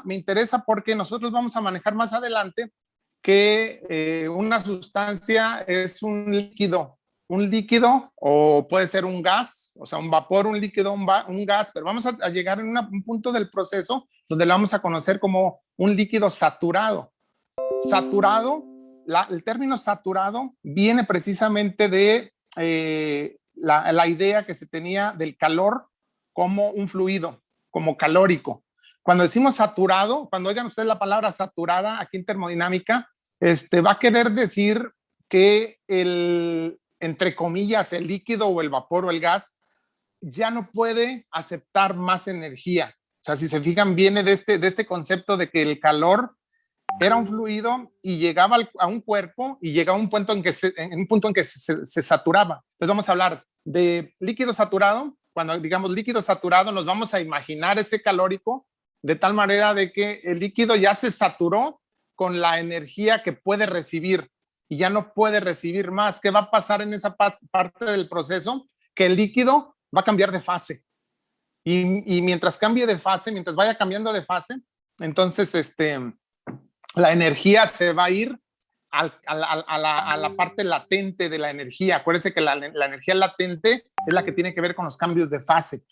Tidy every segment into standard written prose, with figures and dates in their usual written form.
me interesa porque nosotros vamos a manejar más adelante que una sustancia es un líquido o puede ser un gas, o sea, un vapor, un líquido, un gas, pero vamos a llegar en un punto del proceso donde lo vamos a conocer como un líquido saturado. Saturado, el término saturado viene precisamente de la idea que se tenía del calor como un fluido, como calórico. Cuando decimos saturado, cuando oigan ustedes la palabra saturada aquí en termodinámica, va a querer decir que entre comillas, el líquido o el vapor o el gas ya no puede aceptar más energía. O sea, si se fijan, viene de este concepto de que el calor era un fluido y llegaba a un cuerpo y llegaba a un punto en que se saturaba. Entonces vamos a hablar de líquido saturado. Cuando digamos líquido saturado, nos vamos a imaginar ese calórico de tal manera de que el líquido ya se saturó con la energía que puede recibir y ya no puede recibir más. ¿Qué va a pasar en esa parte del proceso? Que el líquido va a cambiar de fase. Y mientras cambie de fase, mientras vaya cambiando de fase, entonces la energía se va a ir a la parte latente de la energía. Acuérdense que la energía latente es la que tiene que ver con los cambios de fase.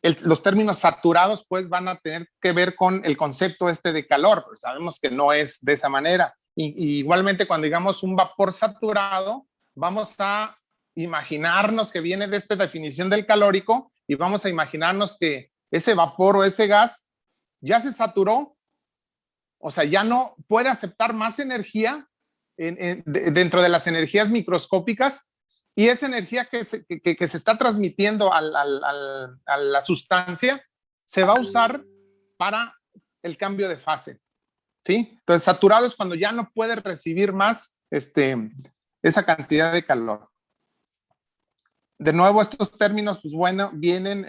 Los términos saturados pues van a tener que ver con el concepto de calor, pero sabemos que no es de esa manera. Y igualmente cuando digamos un vapor saturado, vamos a imaginarnos que viene de esta definición del calórico y vamos a imaginarnos que ese vapor o ese gas ya se saturó, o sea, ya no puede aceptar más energía dentro de las energías microscópicas, y esa energía que se está transmitiendo a la sustancia se va a usar para el cambio de fase, ¿sí? Entonces, saturado es cuando ya no puede recibir más esa cantidad de calor. De nuevo, estos términos, pues bueno, vienen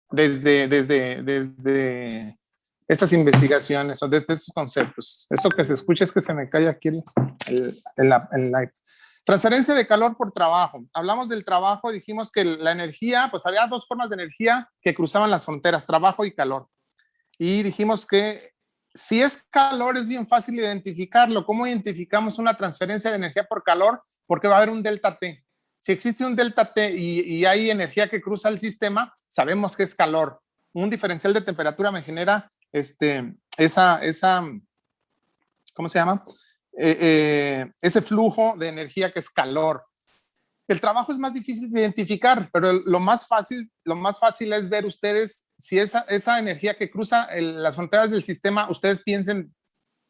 desde estas investigaciones o desde estos conceptos. Eso que se escucha es que se me cae aquí el transferencia de calor por trabajo. Hablamos del trabajo, dijimos que la energía, pues había dos formas de energía que cruzaban las fronteras, trabajo y calor. Y dijimos que si es calor es bien fácil identificarlo. ¿Cómo identificamos una transferencia de energía por calor? Porque va a haber un delta T. Si existe un delta T y hay energía que cruza el sistema, sabemos que es calor. Un diferencial de temperatura me genera ¿cómo se llama? Ese flujo de energía que es calor. El trabajo es más difícil de identificar, pero lo más fácil es ver ustedes si esa energía que cruza las fronteras del sistema, ustedes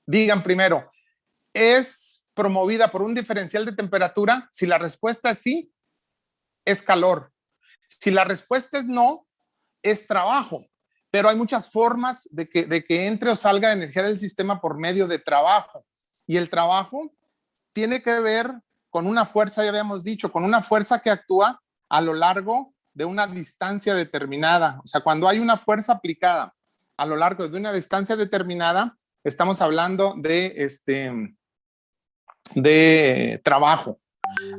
digan primero, ¿es promovida por un diferencial de temperatura? Si la respuesta es sí, es calor. Si la respuesta es no, es trabajo. Pero hay muchas formas de que entre o salga energía del sistema por medio de trabajo. Y el trabajo tiene que ver con una fuerza, ya habíamos dicho, con una fuerza que actúa a lo largo de una distancia determinada. O sea, cuando hay una fuerza aplicada a lo largo de una distancia determinada, estamos hablando de trabajo.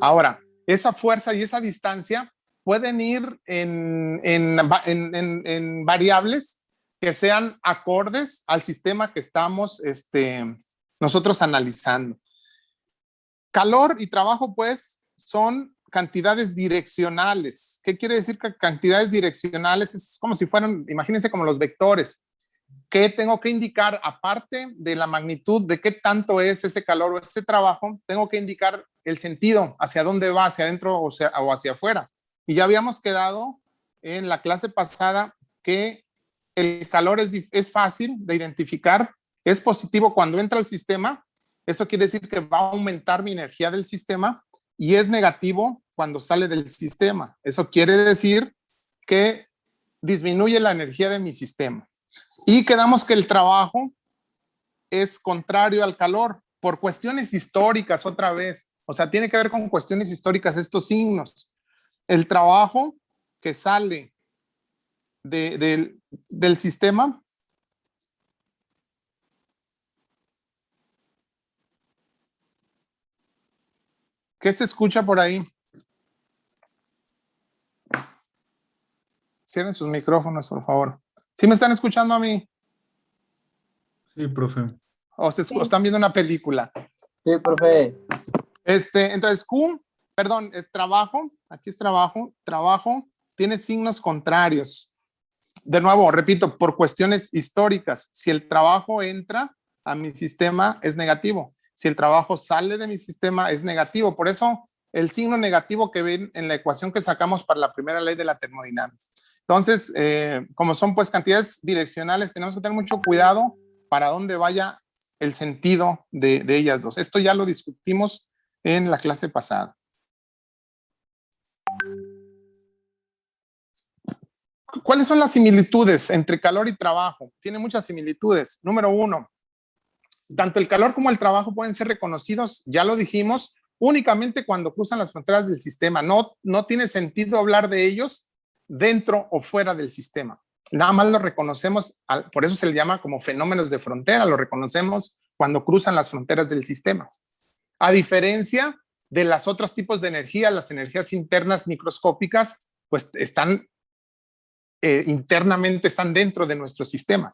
Ahora, esa fuerza y esa distancia pueden ir en variables que sean acordes al sistema que estamos nosotros analizando. Calor y trabajo, pues, son cantidades direccionales. ¿Qué quiere decir que cantidades direccionales? Es como si fueran, imagínense como los vectores. ¿Qué tengo que indicar? Aparte de la magnitud de qué tanto es ese calor o ese trabajo, tengo que indicar el sentido, hacia dónde va, hacia adentro o hacia afuera. Y ya habíamos quedado en la clase pasada que el calor es fácil de identificar, es positivo cuando entra al sistema, eso quiere decir que va a aumentar mi energía del sistema, y es negativo cuando sale del sistema. Eso quiere decir que disminuye la energía de mi sistema. Y quedamos que el trabajo es contrario al calor por cuestiones históricas otra vez. O sea, tiene que ver con cuestiones históricas estos signos. El trabajo que sale del sistema ¿qué se escucha por ahí? Cierren sus micrófonos, por favor. ¿Sí me están escuchando a mí? Sí, profe. O o están viendo una película. Sí, profe. Entonces, Q, perdón, es trabajo. Aquí es trabajo. Trabajo tiene signos contrarios. De nuevo, repito, por cuestiones históricas, si el trabajo entra a mi sistema es negativo. Si el trabajo sale de mi sistema es negativo. Por eso el signo negativo que ven en la ecuación que sacamos para la primera ley de la termodinámica. Entonces, como son pues cantidades direccionales, tenemos que tener mucho cuidado para dónde vaya el sentido de ellas dos. Esto ya lo discutimos en la clase pasada. ¿Cuáles son las similitudes entre calor y trabajo? Tiene muchas similitudes. Número uno, tanto el calor como el trabajo pueden ser reconocidos, ya lo dijimos, únicamente cuando cruzan las fronteras del sistema. No tiene sentido hablar de ellos dentro o fuera del sistema. Nada más lo reconocemos, por eso se le llama como fenómenos de frontera, lo reconocemos cuando cruzan las fronteras del sistema. A diferencia de los otros tipos de energía, las energías internas microscópicas, pues están internamente, están dentro de nuestro sistema.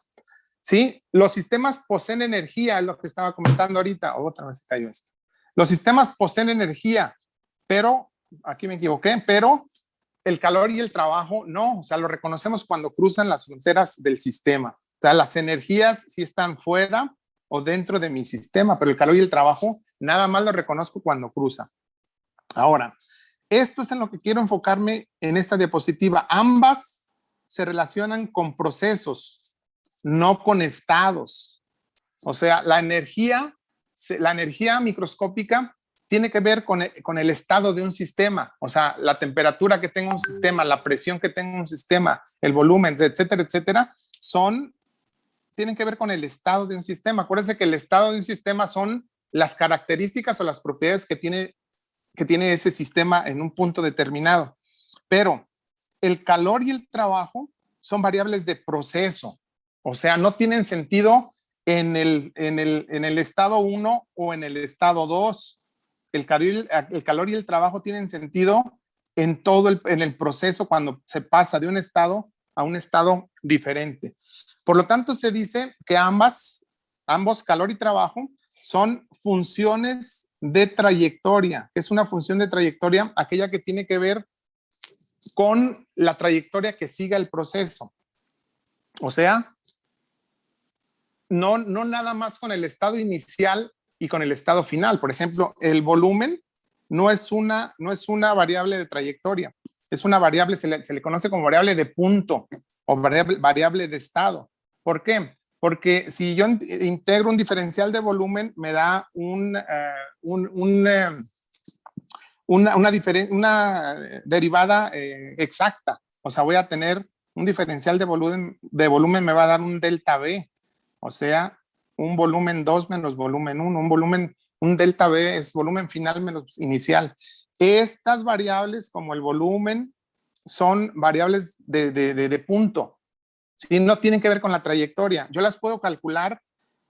¿Sí? Los sistemas poseen energía, es lo que estaba comentando ahorita. Otra vez se cayó esto. Los sistemas poseen energía, pero, aquí me equivoqué, pero el calor y el trabajo no. O sea, lo reconocemos cuando cruzan las fronteras del sistema. O sea, las energías sí están fuera o dentro de mi sistema, pero el calor y el trabajo nada más lo reconozco cuando cruza. Ahora, esto es en lo que quiero enfocarme en esta diapositiva. Ambas se relacionan con procesos, no con estados. O sea, la energía microscópica tiene que ver con el estado de un sistema. O sea, la temperatura que tenga un sistema, la presión que tenga un sistema, el volumen, etcétera, etcétera, tienen que ver con el estado de un sistema. Acuérdense que el estado de un sistema son las características o las propiedades que tiene ese sistema en un punto determinado. Pero el calor y el trabajo son variables de proceso. O sea, no tienen sentido en el estado 1 o en el estado 2. El calor y el trabajo tienen sentido en el proceso cuando se pasa de un estado a un estado diferente. Por lo tanto, se dice que ambos, calor y trabajo, son funciones de trayectoria. Es una función de trayectoria aquella que tiene que ver con la trayectoria que siga el proceso. O sea, no nada más con el estado inicial y con el estado final. Por ejemplo, el volumen no es una variable de trayectoria, es una variable, se le conoce como variable de punto o variable de estado. ¿Por qué? Porque si yo integro un diferencial de volumen, me da una derivada exacta. O sea, voy a tener un diferencial de volumen, me va a dar un delta B. O sea, un volumen 2 menos volumen 1. Un delta B es volumen final menos inicial. Estas variables, como el volumen, son variables de punto. ¿Sí? No tienen que ver con la trayectoria. Yo las puedo calcular.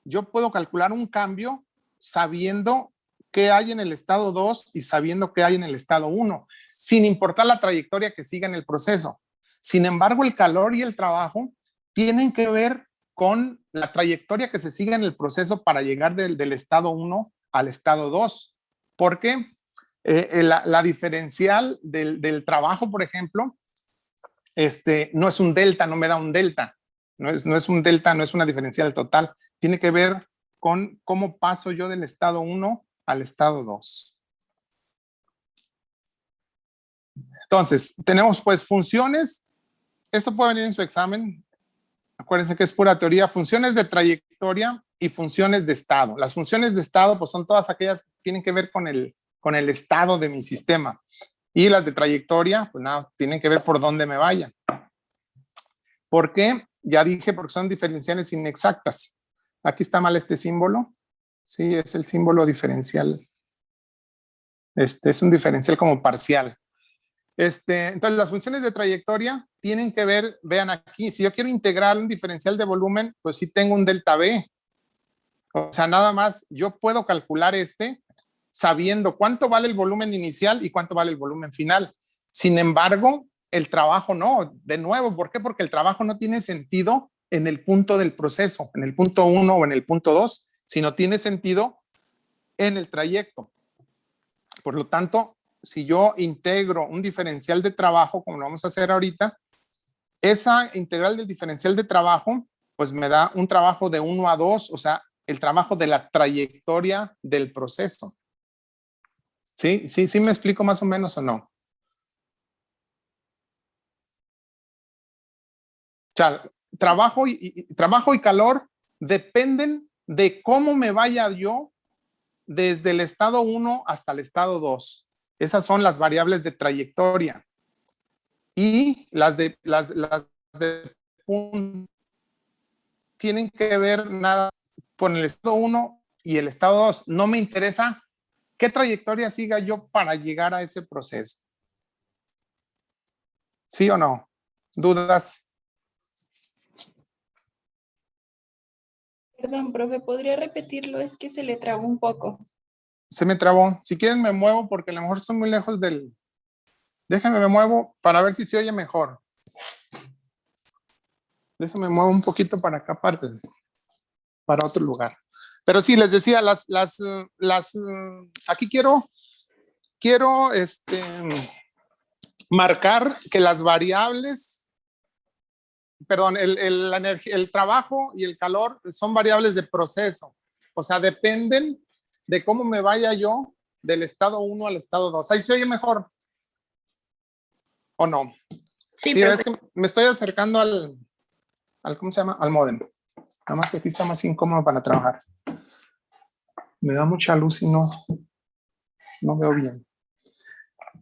Yo puedo calcular un cambio sabiendo qué hay en el estado 2 y sabiendo qué hay en el estado 1, sin importar la trayectoria que siga en el proceso. Sin embargo, el calor y el trabajo tienen que ver con la trayectoria que se sigue en el proceso para llegar del estado 1 al estado 2. Porque la diferencial del trabajo, por ejemplo, no es un delta, no me da un delta. No es un delta, no es una diferencial total. Tiene que ver con cómo paso yo del estado 1 al estado 2. Entonces, tenemos pues funciones. Esto puede venir en su examen. Acuérdense que es pura teoría. Funciones de trayectoria y funciones de estado. Las funciones de estado pues son todas aquellas que tienen que ver con el estado de mi sistema. Y las de trayectoria, pues nada, tienen que ver por dónde me vaya. ¿Por qué? Ya dije, porque son diferenciales inexactas. Aquí está mal este símbolo. Sí, es el símbolo diferencial. Es un diferencial como parcial. Entonces, las funciones de trayectoria tienen que ver, vean aquí, si yo quiero integrar un diferencial de volumen, pues sí tengo un delta B. O sea, nada más yo puedo calcular sabiendo cuánto vale el volumen inicial y cuánto vale el volumen final. Sin embargo, el trabajo no. De nuevo, ¿por qué? Porque el trabajo no tiene sentido en el punto del proceso, en el punto 1 o en el punto 2, sino tiene sentido en el trayecto. Por lo tanto, si yo integro un diferencial de trabajo, como lo vamos a hacer ahorita, esa integral del diferencial de trabajo, pues me da un trabajo de 1 a 2, o sea, el trabajo de la trayectoria del proceso. ¿Sí? ¿Sí me explico más o menos o no? O sea, trabajo y calor dependen de cómo me vaya yo desde el estado 1 hasta el estado 2. Esas son las variables de trayectoria. Y las de punto tienen que ver nada con el estado 1 y el estado 2. No me interesa qué trayectoria siga yo para llegar a ese proceso. ¿Sí o no? ¿Dudas? Perdón, profe, ¿podría repetirlo? Es que se le trabó un poco. Se me trabó. Si quieren me muevo porque a lo mejor estoy muy lejos del... Déjenme me muevo para ver si se oye mejor. Déjenme muevo un poquito para acá, para otro lugar. Pero sí, les decía, aquí quiero marcar que las variables, perdón, el trabajo y el calor son variables de proceso. O sea, dependen de cómo me vaya yo del estado 1 al estado 2. Ahí se oye mejor. ¿O no? Sí, Sí, es que me estoy acercando al ¿cómo se llama? Al módem. Nada más que aquí está más incómodo para trabajar. Me da mucha luz y no veo bien.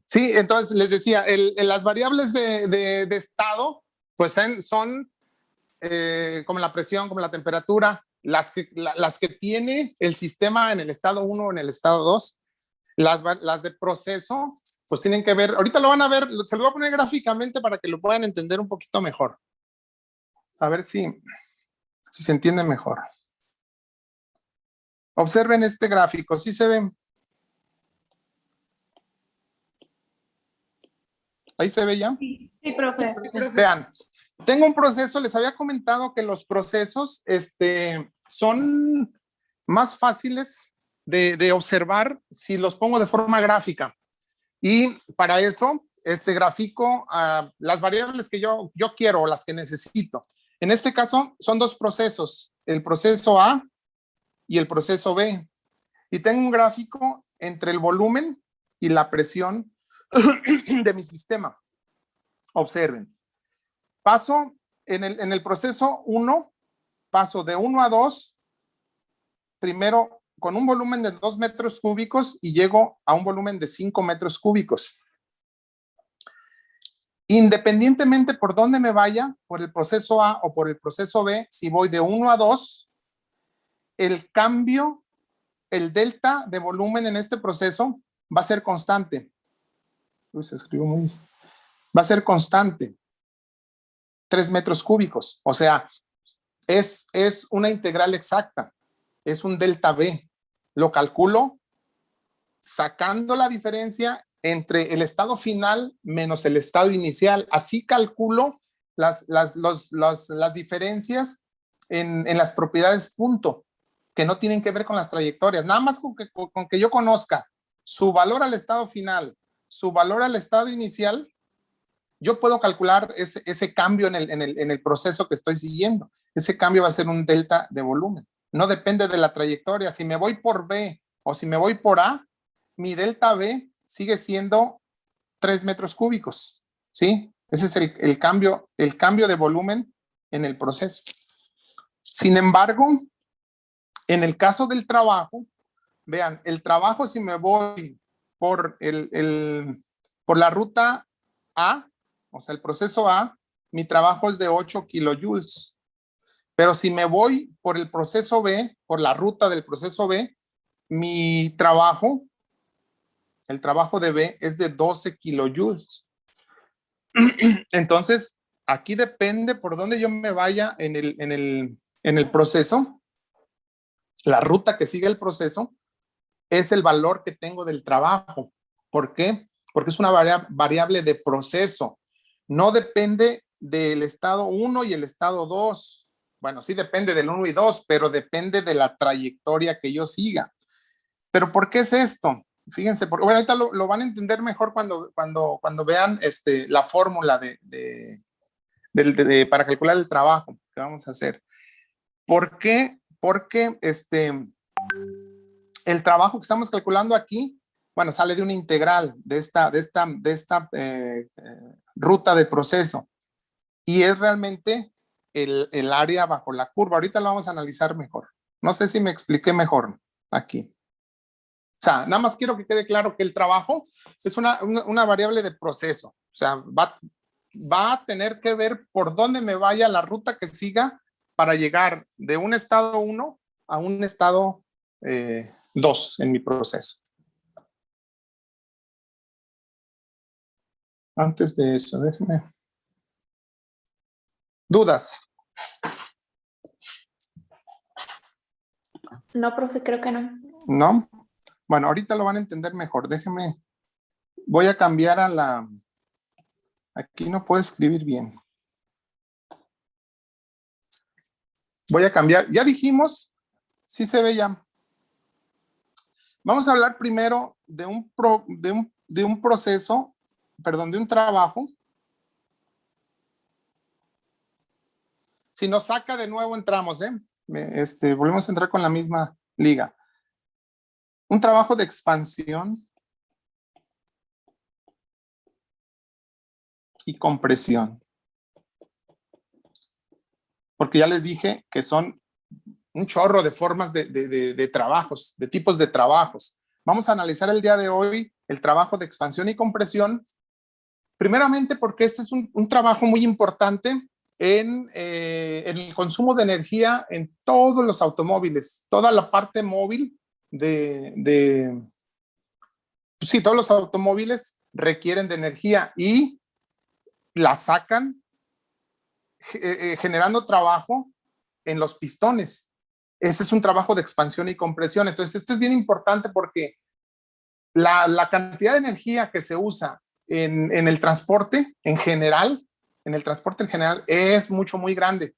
Sí, entonces les decía, las variables de estado, pues son como la presión, como la temperatura, las que tiene el sistema en el estado 1 o en el estado 2. Las de proceso, pues tienen que ver, ahorita lo van a ver, se lo voy a poner gráficamente para que lo puedan entender un poquito mejor. A ver si se entiende mejor. Observen este gráfico, ¿sí se ven? ¿Ahí se ve ya? Sí, profe. Vean, tengo un proceso, les había comentado que los procesos son más fáciles de observar si los pongo de forma gráfica. Y para eso, grafico las variables que yo quiero o las que necesito. En este caso, son dos procesos, el proceso A y el proceso B. Y tengo un gráfico entre el volumen y la presión de mi sistema. Observen. Paso en el proceso 1, paso de 1 a 2, primero con un volumen de 2 metros cúbicos y llego a un volumen de 5 metros cúbicos. Independientemente por dónde me vaya, por el proceso A o por el proceso B, si voy de 1 a 2, el cambio, el delta de volumen en este proceso va a ser constante. Uy, se escribió muy... Va a ser constante. 3 metros cúbicos. O sea, es una integral exacta. Es un delta B. Lo calculo sacando la diferencia entre el estado final menos el estado inicial. Así calculo las diferencias en las propiedades punto, que no tienen que ver con las trayectorias. Nada más con que yo conozca su valor al estado final, su valor al estado inicial, yo puedo calcular ese cambio en el proceso que estoy siguiendo. Ese cambio va a ser un delta de volumen. No depende de la trayectoria. Si me voy por B o si me voy por A, mi delta B sigue siendo 3 metros cúbicos. ¿Sí? Ese es el cambio de volumen en el proceso. Sin embargo, en el caso del trabajo, vean, el trabajo, si me voy por por la ruta A, o sea, el proceso A, mi trabajo es de 8 kilojoules. Pero si me voy por el proceso B, por la ruta del proceso B, mi trabajo, el trabajo de B es de 12 kilojoules. Entonces, aquí depende por dónde yo me vaya en el proceso, la ruta que sigue el proceso, es el valor que tengo del trabajo. ¿Por qué? Porque es una variable de proceso. No depende del estado 1 y el estado 2. Bueno, sí depende del 1 y 2, pero depende de la trayectoria que yo siga. ¿Pero por qué es esto? Fíjense, porque bueno, ahorita lo van a entender mejor cuando vean la fórmula para calcular el trabajo que vamos a hacer. ¿Por qué? Porque el trabajo que estamos calculando aquí, bueno, sale de una integral de esta ruta de proceso y es realmente el área bajo la curva. Ahorita lo vamos a analizar mejor. No sé si me expliqué mejor aquí. O sea, nada más quiero que quede claro que el trabajo es una variable de proceso. O sea, va a tener que ver por dónde me vaya la ruta que siga para llegar de un estado 1 a un estado 2 en mi proceso. Antes de eso, déjeme. ¿Dudas? No, profe, creo que no. ¿No? Bueno, ahorita lo van a entender mejor. Déjeme. Voy a cambiar a la... Aquí no puedo escribir bien. Voy a cambiar. Ya dijimos, sí se ve ya. Vamos a hablar primero de un proceso, perdón, de un trabajo. Si nos saca de nuevo, entramos, volvemos a entrar con la misma liga. Un trabajo de expansión y compresión. Porque ya les dije que son un chorro de formas de trabajos, de tipos de trabajos. Vamos a analizar el día de hoy el trabajo de expansión y compresión. Primeramente porque este es un trabajo muy importante en el consumo de energía en todos los automóviles, toda la parte móvil sí, todos los automóviles requieren de energía y la sacan generando trabajo en los pistones. Ese es un trabajo de expansión y compresión. Entonces, este es bien importante porque la cantidad de energía que se usa en el transporte en general, es muy grande.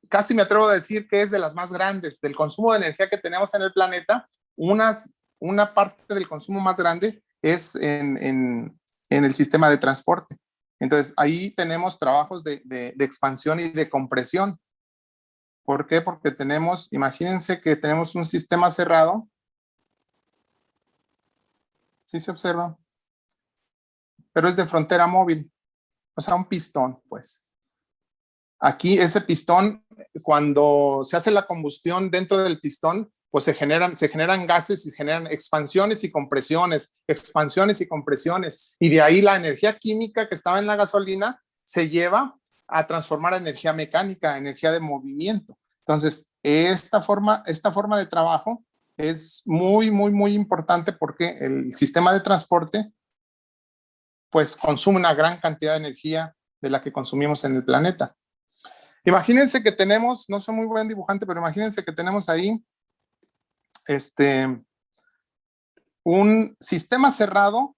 Casi me atrevo a decir que es de las más grandes. Del consumo de energía que tenemos en el planeta, una parte del consumo más grande es en el sistema de transporte. Entonces, ahí tenemos trabajos de expansión y de compresión. ¿Por qué? Porque imagínense que tenemos un sistema cerrado. ¿Sí se observa? Pero es de frontera móvil. O sea, un pistón, pues. Aquí ese pistón, cuando se hace la combustión dentro del pistón, pues se generan gases y generan expansiones y compresiones. Y de ahí la energía química que estaba en la gasolina se lleva a transformar a energía mecánica, energía de movimiento. Entonces, esta forma de trabajo es muy importante porque el sistema de transporte pues consume una gran cantidad de energía de la que consumimos en el planeta. Imagínense que tenemos, no soy muy buen dibujante, pero imagínense que tenemos ahí un sistema cerrado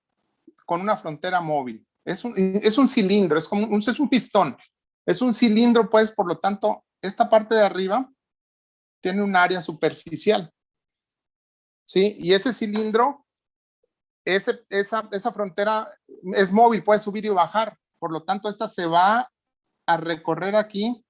con una frontera móvil. Es un cilindro, es un pistón. Es un cilindro, pues, por lo tanto, esta parte de arriba tiene un área superficial. ¿Sí? Y ese cilindro, esa frontera es móvil, puede subir y bajar. Por lo tanto, esta se va a recorrer aquí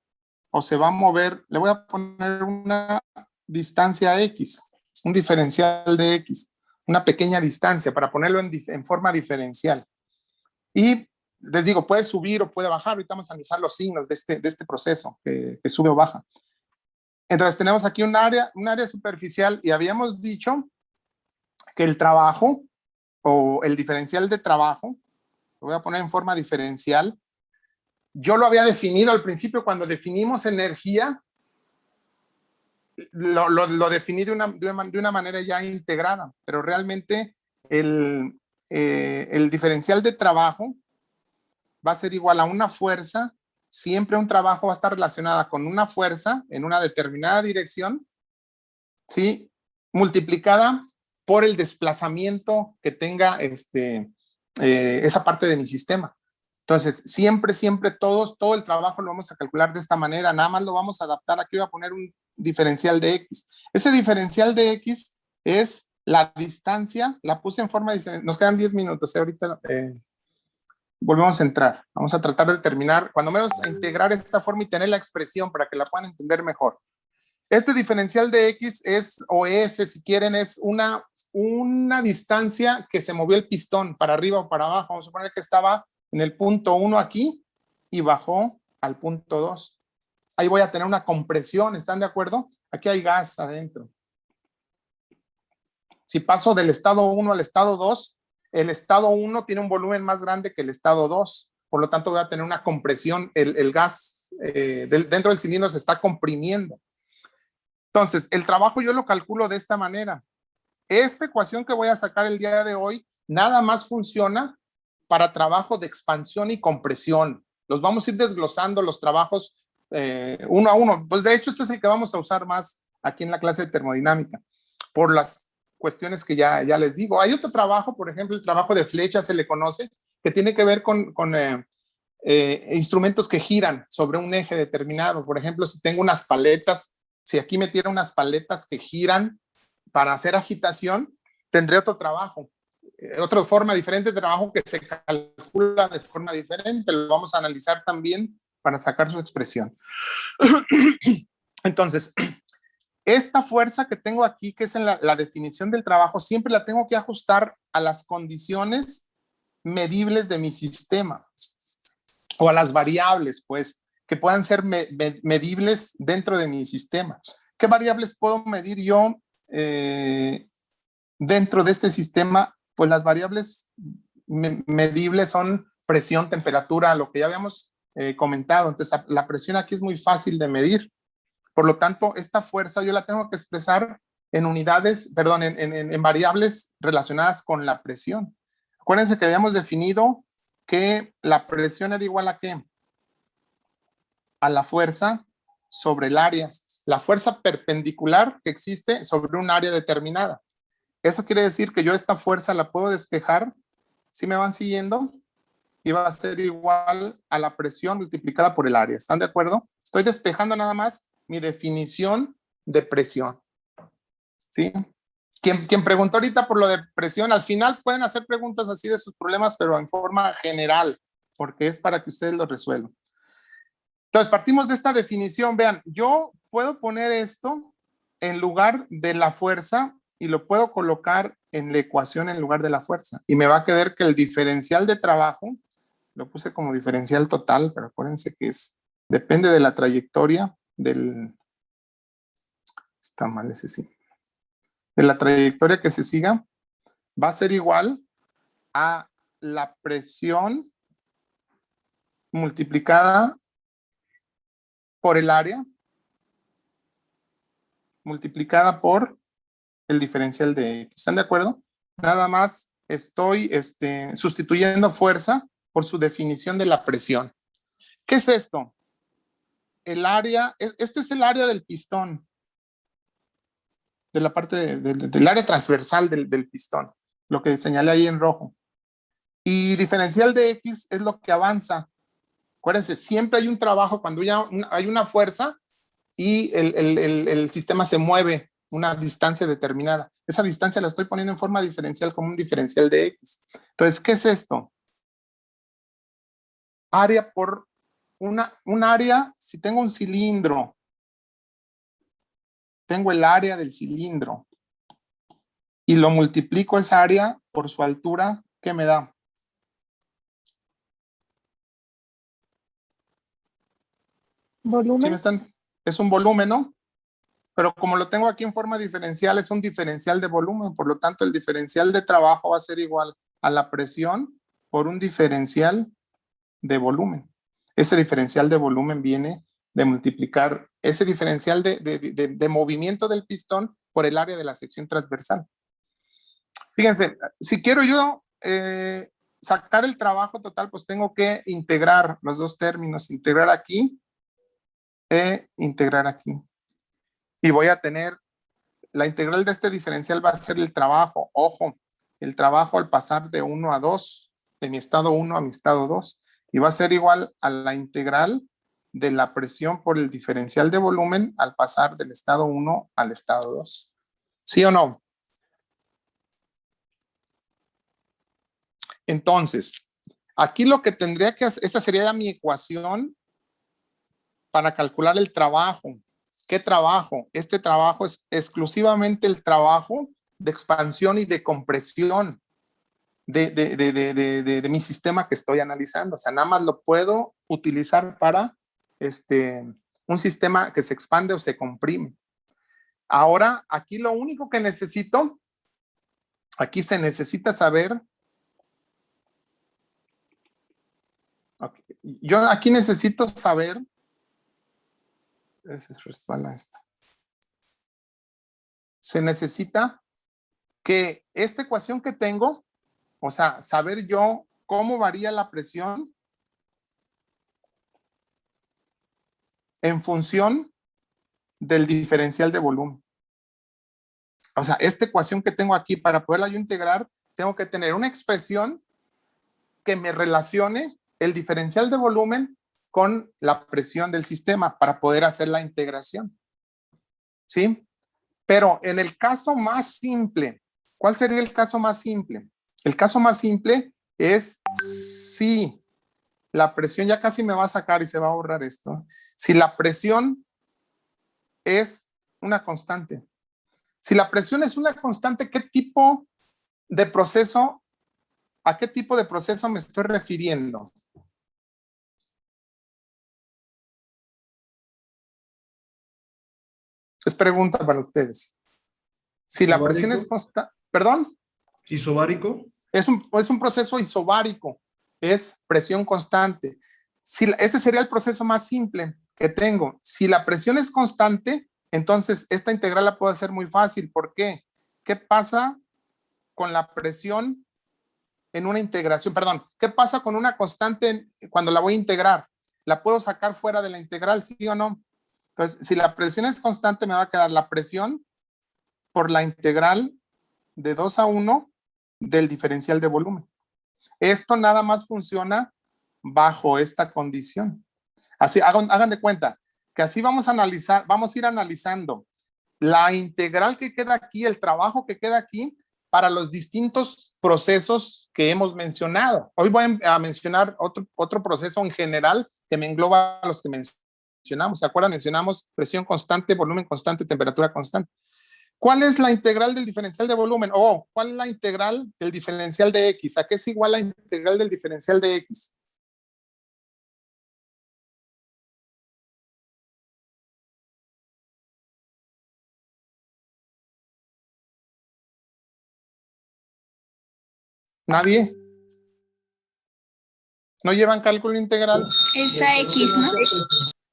o se va a mover. Le voy a poner una distancia X, un diferencial de X, una pequeña distancia para ponerlo en forma diferencial. Y les digo, puede subir o puede bajar. Ahorita vamos a analizar los signos de este proceso que sube o baja. Entonces tenemos aquí un área superficial y habíamos dicho que el trabajo o el diferencial de trabajo, lo voy a poner en forma diferencial. Yo lo había definido al principio cuando definimos energía, lo definí de una manera ya integrada, pero realmente el diferencial de trabajo va a ser igual a una fuerza. Siempre un trabajo va a estar relacionada con una fuerza en una determinada dirección, ¿sí? Multiplicada por el desplazamiento que tenga esa parte de mi sistema. Entonces, siempre todo el trabajo lo vamos a calcular de esta manera, nada más lo vamos a adaptar. Aquí voy a poner un diferencial de X. Ese diferencial de X es la distancia, la puse en forma de, nos quedan 10 minutos, ahorita volvemos a entrar. Vamos a tratar de terminar, cuando menos a integrar esta forma y tener la expresión para que la puedan entender mejor. Este diferencial de X es, o S si quieren, es una distancia que se movió el pistón para arriba o para abajo. Vamos a suponer que estaba en el punto 1 aquí y bajó al punto 2. Ahí voy a tener una compresión, ¿están de acuerdo? Aquí hay gas adentro. Si paso del estado 1 al estado 2, el estado 1 tiene un volumen más grande que el estado 2. Por lo tanto, voy a tener una compresión. El gas dentro del cilindro se está comprimiendo. Entonces, el trabajo yo lo calculo de esta manera. Esta ecuación que voy a sacar el día de hoy nada más funciona para trabajo de expansión y compresión. Los vamos a ir desglosando los trabajos uno a uno. Pues de hecho, este es el que vamos a usar más aquí en la clase de termodinámica, por las cuestiones que ya les digo. Hay otro trabajo, por ejemplo, el trabajo de flecha se le conoce, que tiene que ver con instrumentos que giran sobre un eje determinado. Por ejemplo, si tengo unas paletas, si aquí metiera unas paletas que giran para hacer agitación, tendré otro trabajo, otra forma diferente de trabajo que se calcula de forma diferente. Lo vamos a analizar también para sacar su expresión. Entonces, esta fuerza que tengo aquí, que es en la definición del trabajo, siempre la tengo que ajustar a las condiciones medibles de mi sistema o a las variables, pues, que puedan ser medibles dentro de mi sistema. ¿Qué variables puedo medir yo dentro de este sistema? Pues las variables medibles son presión, temperatura, lo que ya habíamos comentado. Entonces, la presión aquí es muy fácil de medir. Por lo tanto, esta fuerza yo la tengo que expresar en unidades, perdón, en variables relacionadas con la presión. Acuérdense que habíamos definido que la presión era igual a ¿qué? A la fuerza sobre el área. La fuerza perpendicular que existe sobre un área determinada. Eso quiere decir que yo esta fuerza la puedo despejar, ¿sí me van siguiendo? Y va a ser igual a la presión multiplicada por el área. ¿Están de acuerdo? Estoy despejando nada más mi definición de presión. ¿Sí? Quien preguntó ahorita por lo de presión, al final pueden hacer preguntas así de sus problemas, pero en forma general, porque es para que ustedes lo resuelvan. Entonces, partimos de esta definición. Vean, yo puedo poner esto en lugar de la fuerza y lo puedo colocar en la ecuación en lugar de la fuerza. Y me va a quedar que el diferencial de trabajo, lo puse como diferencial total, pero acuérdense que depende de la trayectoria del... Está mal ese sí. De la trayectoria que se siga, va a ser igual a la presión multiplicada por el área, multiplicada por el diferencial de X. ¿Están de acuerdo? Nada más estoy sustituyendo fuerza por su definición de la presión. ¿Qué es esto? El área, este es el área del pistón, de la parte del área transversal del pistón, lo que señalé ahí en rojo. Y diferencial de X es lo que avanza. Acuérdense, siempre hay un trabajo cuando ya hay una fuerza y el sistema se mueve una distancia determinada. Esa distancia la estoy poniendo en forma diferencial como un diferencial de X. Entonces, ¿qué es esto? Área por un área, si tengo un cilindro, tengo el área del cilindro y lo multiplico esa área por su altura, ¿qué me da? Volumen. ¿Sí es un volumen, ¿no? Pero como lo tengo aquí en forma diferencial, es un diferencial de volumen. Por lo tanto, el diferencial de trabajo va a ser igual a la presión por un diferencial de volumen. Ese diferencial de volumen viene de multiplicar ese diferencial de movimiento del pistón por el área de la sección transversal. Fíjense, si quiero yo sacar el trabajo total, pues tengo que integrar los dos términos, integrar aquí e integrar aquí. Y voy a tener, la integral de este diferencial va a ser el trabajo, ojo, el trabajo al pasar de 1 a 2, de mi estado 1 a mi estado 2. y va a ser igual a la integral de la presión por el diferencial de volumen al pasar del estado 1 al estado 2. ¿Sí o no? Entonces, aquí lo que tendría que hacer, esta sería mi ecuación para calcular el trabajo. ¿Qué trabajo? Este trabajo es exclusivamente el trabajo de expansión y de compresión de mi sistema que estoy analizando. O sea, nada más lo puedo utilizar para un sistema que se expande o se comprime. Ahora, aquí lo único que necesito, aquí se necesita saber, okay, yo aquí necesito saber, se necesita que esta ecuación que tengo, o sea, saber yo cómo varía la presión en función del diferencial de volumen. O sea, esta ecuación que tengo aquí, para poderla yo integrar, tengo que tener una expresión que me relacione el diferencial de volumen con la presión del sistema para poder hacer la integración. ¿Sí? Pero en el caso más simple, ¿cuál sería el caso más simple? El caso más simple es si la presión, ya casi me va a sacar y se va a borrar esto, si la presión es una constante. Si la presión es una constante, ¿qué tipo de proceso, a qué tipo de proceso me estoy refiriendo? Es pregunta para ustedes. Si la presión es constante, ¿perdón? ¿Isobárico? Es un proceso isobárico, es presión constante. Ese sería el proceso más simple que tengo. Si la presión es constante, entonces esta integral la puedo hacer muy fácil. ¿Por qué? ¿Qué pasa con la presión en una integración? Perdón, ¿qué pasa con una constante cuando la voy a integrar? ¿La puedo sacar fuera de la integral, sí o no? Entonces, si la presión es constante, me va a quedar la presión por la integral de 2 a 1 del diferencial de volumen. Esto nada más funciona bajo esta condición. Así, hagan de cuenta que así vamos a analizar, vamos a ir analizando la integral que queda aquí, el trabajo que queda aquí para los distintos procesos que hemos mencionado. Hoy voy a mencionar otro proceso en general que me engloba a los que mencionamos. ¿Se acuerdan? Mencionamos presión constante, volumen constante, temperatura constante. ¿Cuál es la integral del diferencial de volumen? O, ¿cuál es la integral del diferencial de X? ¿A qué es igual la integral del diferencial de X? ¿Nadie? ¿No llevan cálculo integral? Esa X, ¿no?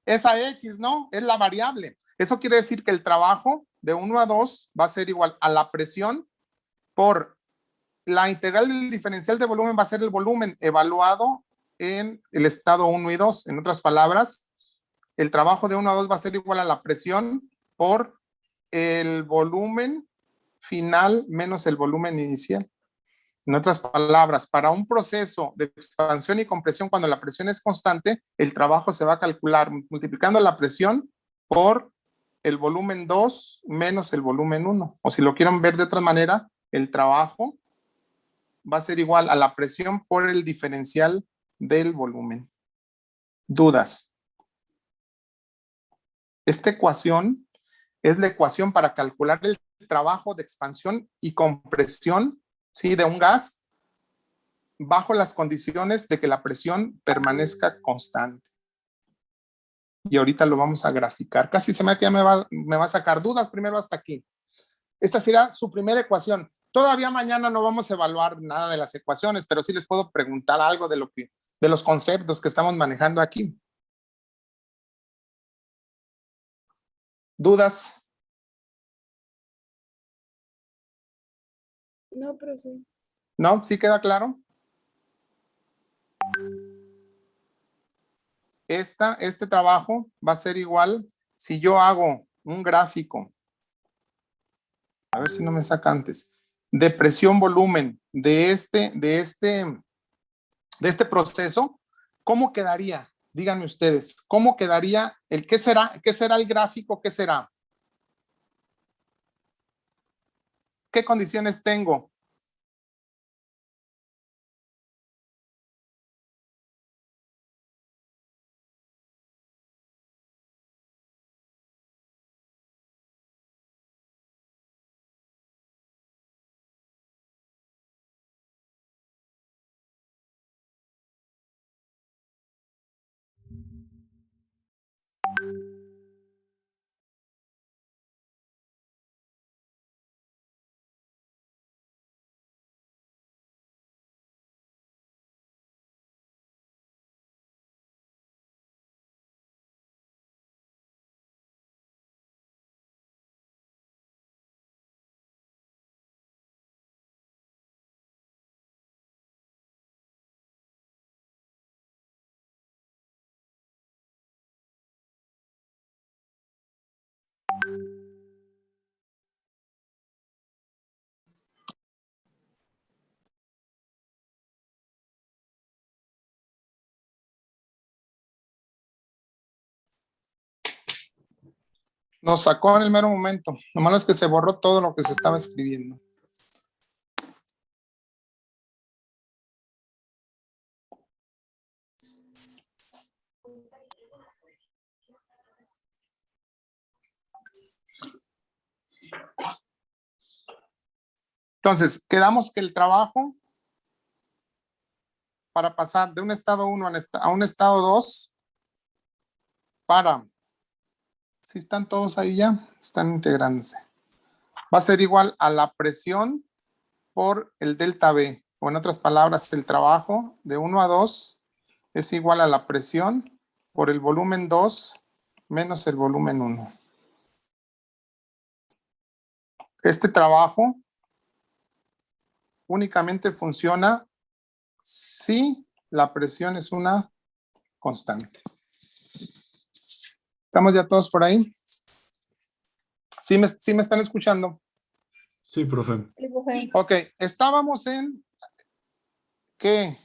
Esa X, ¿no? Es la variable. Eso quiere decir que el trabajo de 1 a 2 va a ser igual a la presión por la integral del diferencial de volumen, va a ser el volumen evaluado en el estado 1 y 2. En otras palabras, el trabajo de 1 a 2 va a ser igual a la presión por el volumen final menos el volumen inicial. En otras palabras, para un proceso de expansión y compresión, cuando la presión es constante, el trabajo se va a calcular multiplicando la presión por el volumen 2 menos el volumen 1. O si lo quieren ver de otra manera, el trabajo va a ser igual a la presión por el diferencial del volumen. ¿Dudas? Esta ecuación es la ecuación para calcular el trabajo de expansión y compresión, ¿sí?, de un gas bajo las condiciones de que la presión permanezca constante. Y ahorita lo vamos a graficar. Casi se me que ya me va a sacar dudas primero hasta aquí. Esta será su primera ecuación. Todavía mañana no vamos a evaluar nada de las ecuaciones, pero sí les puedo preguntar algo de los conceptos que estamos manejando aquí. ¿Dudas? No, profe. ¿No? ¿Sí queda claro? Este trabajo va a ser igual si yo hago un gráfico, a ver si no me saca antes, de presión volumen de este proceso, ¿Cómo quedaría? Díganme ustedes, ¿cómo quedaría qué será el gráfico? ¿Qué será? ¿Qué condiciones tengo? Nos sacó en el mero momento. Lo malo es que se borró todo lo que se estaba escribiendo. Entonces, quedamos que el trabajo para pasar de un estado 1 a un estado 2 si están todos ahí ya, están integrándose. Va a ser igual a la presión por el delta B. O en otras palabras, el trabajo de 1 a 2 es igual a la presión por el volumen 2 menos el volumen 1. Este trabajo únicamente funciona si la presión es una constante. ¿Estamos ya todos por ahí? ¿Sí me están escuchando? Sí, profe. Ok, estábamos en que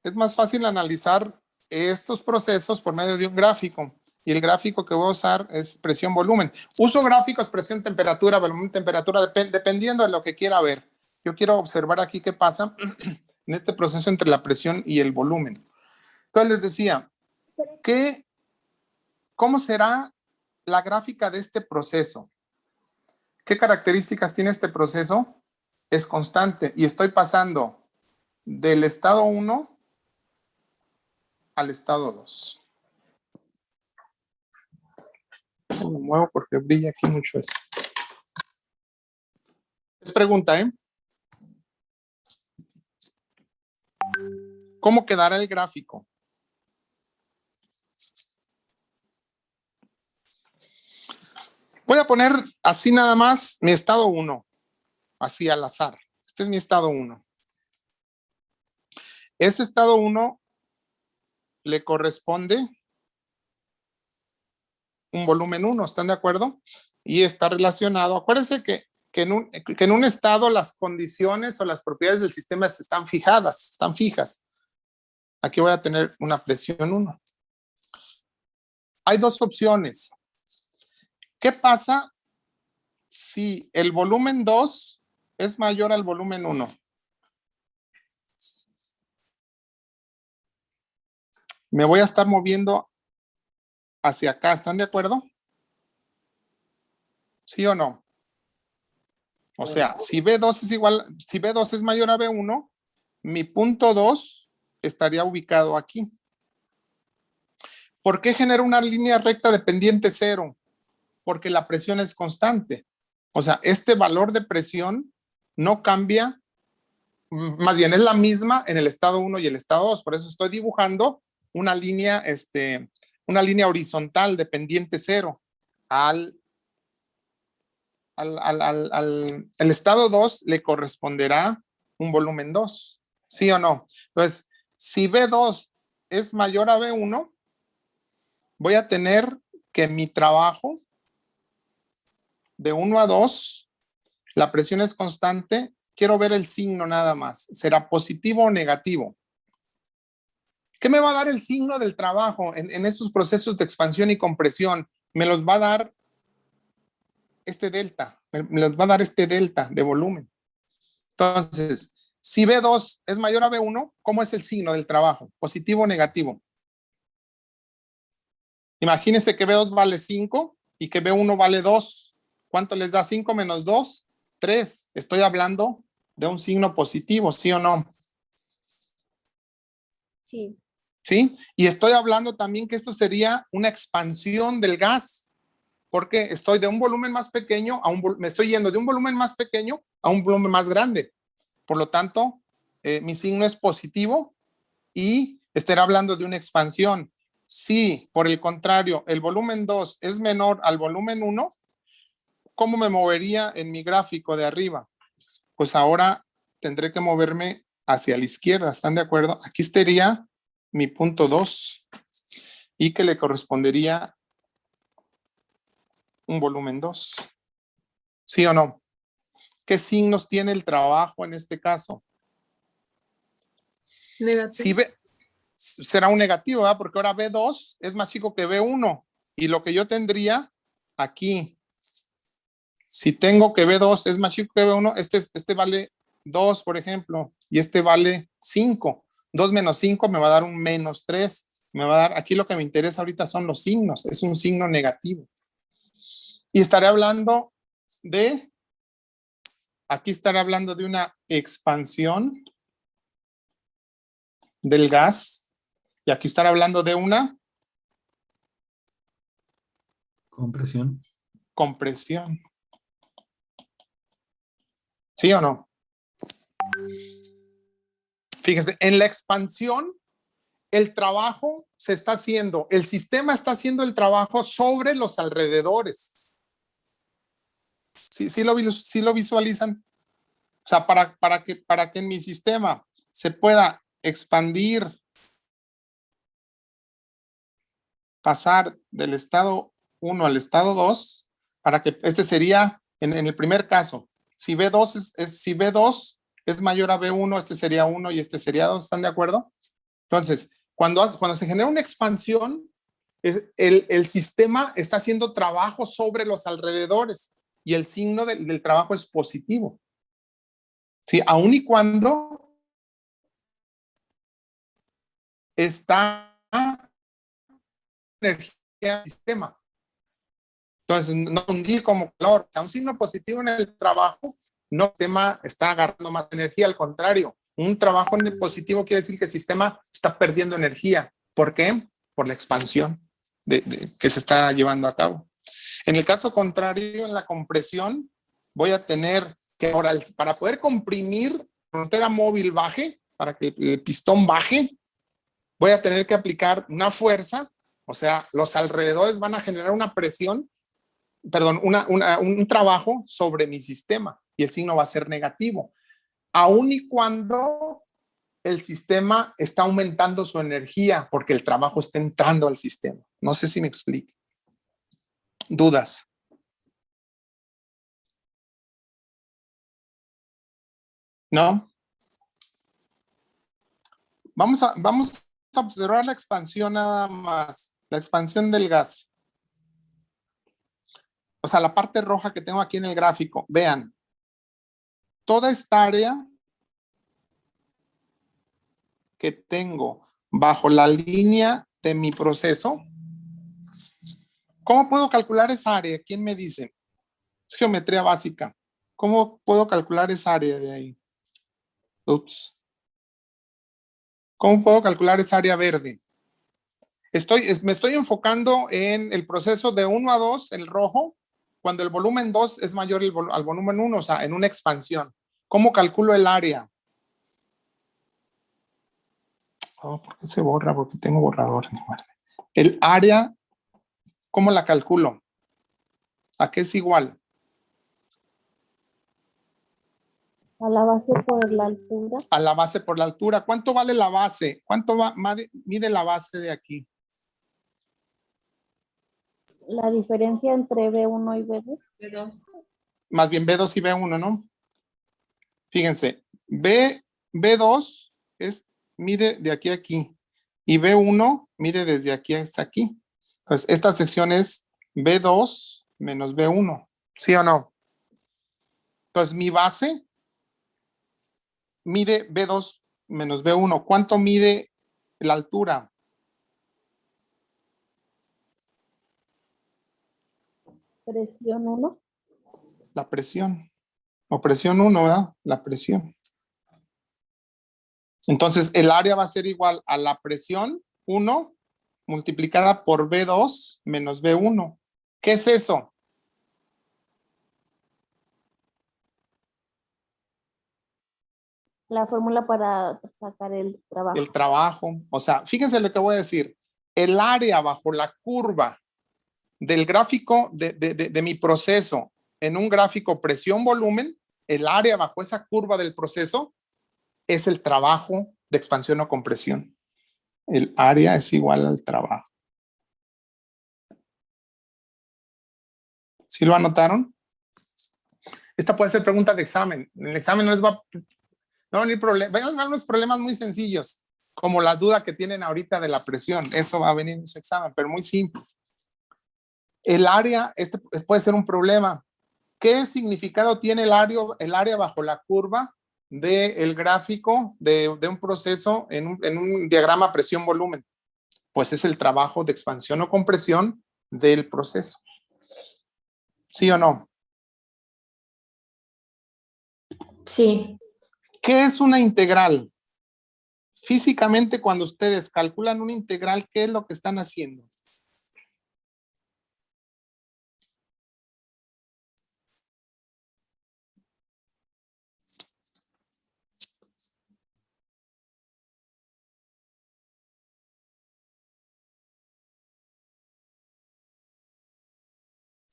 es más fácil analizar estos procesos por medio de un gráfico. Y el gráfico que voy a usar es presión-volumen. Uso gráficos, presión-temperatura, volumen-temperatura, dependiendo de lo que quiera ver. Yo quiero observar aquí qué pasa en este proceso entre la presión y el volumen. Entonces les decía, ¿cómo será la gráfica de este proceso? ¿Qué características tiene este proceso? Es constante y estoy pasando del estado 1 al estado 2. Me muevo porque brilla aquí mucho esto. Es pregunta, ¿eh? ¿Cómo quedará el gráfico? Voy a poner así nada más mi estado 1, así al azar. Este es mi estado 1. Ese estado 1 le corresponde un volumen 1, ¿están de acuerdo? Y está relacionado. Acuérdense que en un estado las condiciones o las propiedades del sistema están fijadas, están fijas. Aquí voy a tener una presión 1. Hay dos opciones. ¿Qué pasa si el volumen 2 es mayor al volumen 1? Me voy a estar moviendo hacia acá, ¿están de acuerdo? ¿Sí o no? O sea, si B2 es igual, si B2 es mayor a B1, mi punto 2 estaría ubicado aquí. ¿Por qué genera una línea recta de pendiente 0? Porque la presión es constante. O sea, este valor de presión no cambia, más bien es la misma en el estado 1 y el estado 2. Por eso estoy dibujando una línea horizontal de pendiente 0 al estado 2 le corresponderá un volumen 2, ¿sí o no? Entonces, si B2 es mayor a B1, voy a tener que mi trabajo de 1 a 2, la presión es constante, quiero ver el signo nada más, ¿será positivo o negativo? ¿Qué me va a dar el signo del trabajo en estos procesos de expansión y compresión? Me los va a dar este delta, me los va a dar este delta de volumen. Entonces, si B2 es mayor a B1, ¿cómo es el signo del trabajo? ¿Positivo o negativo? Imagínense que B2 vale 5 y que B1 vale 2. ¿Cuánto les da 5 menos 2? 3. Estoy hablando de un signo positivo, ¿sí o no? Sí. ¿Sí? Y estoy hablando también que esto sería una expansión del gas, porque estoy de un volumen más pequeño me estoy yendo de un volumen más pequeño a un volumen más grande. Por lo tanto, mi signo es positivo y estaré hablando de una expansión. Si, por el contrario, el volumen 2 es menor al volumen 1, ¿cómo me movería en mi gráfico de arriba? Pues ahora tendré que moverme hacia la izquierda, ¿están de acuerdo? Aquí estaría mi punto 2 y que le correspondería un volumen 2. ¿Sí o no? ¿Qué signos tiene el trabajo en este caso? Negativo. Si será un negativo, ¿verdad? Porque ahora B2 es más chico que B1 y lo que yo tendría aquí, si tengo que B2 es más chico que B1, este vale 2, por ejemplo, y este vale 5. 2 menos 5 me va a dar un menos 3. Me va a dar, aquí lo que me interesa ahorita son los signos, es un signo negativo. Y estaré hablando aquí estaré hablando de una expansión del gas, y aquí estaré hablando de una Compresión. compresión. ¿Sí o no? Fíjense, en la expansión, el trabajo se está haciendo, el sistema está haciendo el trabajo sobre los alrededores. ¿Sí lo visualizan? O sea, para que en mi sistema se pueda expandir, pasar del estado 1 al estado 2, para que este sería, en el primer caso, si B2 es mayor a B1, este sería 1 y este sería 2, ¿están de acuerdo? Entonces, cuando se genera una expansión, el sistema está haciendo trabajo sobre los alrededores y el signo del trabajo es positivo. ¿Sí? Aun y cuando está energía del sistema. Entonces, no hundir como calor. O sea, un signo positivo en el trabajo, no el sistema está agarrando más energía, al contrario. Un trabajo en el positivo quiere decir que el sistema está perdiendo energía. ¿Por qué? Por la expansión que se está llevando a cabo. En el caso contrario, en la compresión, voy a tener que ahora, para poder comprimir, la frontera móvil baje, para que el pistón baje, voy a tener que aplicar una fuerza, o sea, los alrededores van a generar una presión, perdón, un trabajo sobre mi sistema y el signo va a ser negativo, aun y cuando el sistema está aumentando su energía porque el trabajo está entrando al sistema. No sé si me explico. ¿Dudas? ¿No? Vamos a observar la expansión nada más, la expansión del gas. O sea, la parte roja que tengo aquí en el gráfico. Vean, toda esta área que tengo bajo la línea de mi proceso, ¿cómo puedo calcular esa área? ¿Quién me dice? Es geometría básica. ¿Cómo puedo calcular esa área de ahí? Ups. ¿Cómo puedo calcular esa área verde? Me estoy enfocando en el proceso de 1 a 2, el rojo, cuando el volumen 2 es mayor al volumen 1, o sea, en una expansión. ¿Cómo calculo el área? Oh, ¿por qué se borra? Porque tengo borrador. El área, ¿cómo la calculo? ¿A qué es igual? A la base por la altura. A la base por la altura. ¿Cuánto vale la base? ¿Cuánto mide la base de aquí? La diferencia entre B1 y B2. B2. Más bien B2 y B1, ¿no? Fíjense, B2 mide de aquí a aquí. y B1 mide desde aquí hasta aquí. Entonces, esta sección es B2 menos B1, ¿sí o no? Entonces, mi base mide B2 menos B1. ¿Cuánto mide la altura? Presión 1. La presión. O presión 1, ¿verdad? La presión. Entonces, el área va a ser igual a la presión 1 multiplicada por B2 menos B1. ¿Qué es eso? La fórmula para sacar el trabajo. El trabajo. O sea, fíjense lo que voy a decir. El área bajo la curva del gráfico de mi proceso en un gráfico presión-volumen, el área bajo esa curva del proceso es el trabajo de expansión o compresión. El área es igual al trabajo. ¿Sí lo anotaron? Esta puede ser pregunta de examen. En el examen no les va a venir problema. Van a haber unos problemas muy sencillos, como la duda que tienen ahorita de la presión. Eso va a venir en su examen, pero muy simples. El área, puede ser un problema. ¿Qué significado tiene el área bajo la curva del gráfico de un proceso en un diagrama presión-volumen? Pues es el trabajo de expansión o compresión del proceso. ¿Sí o no? Sí. ¿Qué es una integral? Físicamente, cuando ustedes calculan una integral, ¿qué es lo que están haciendo?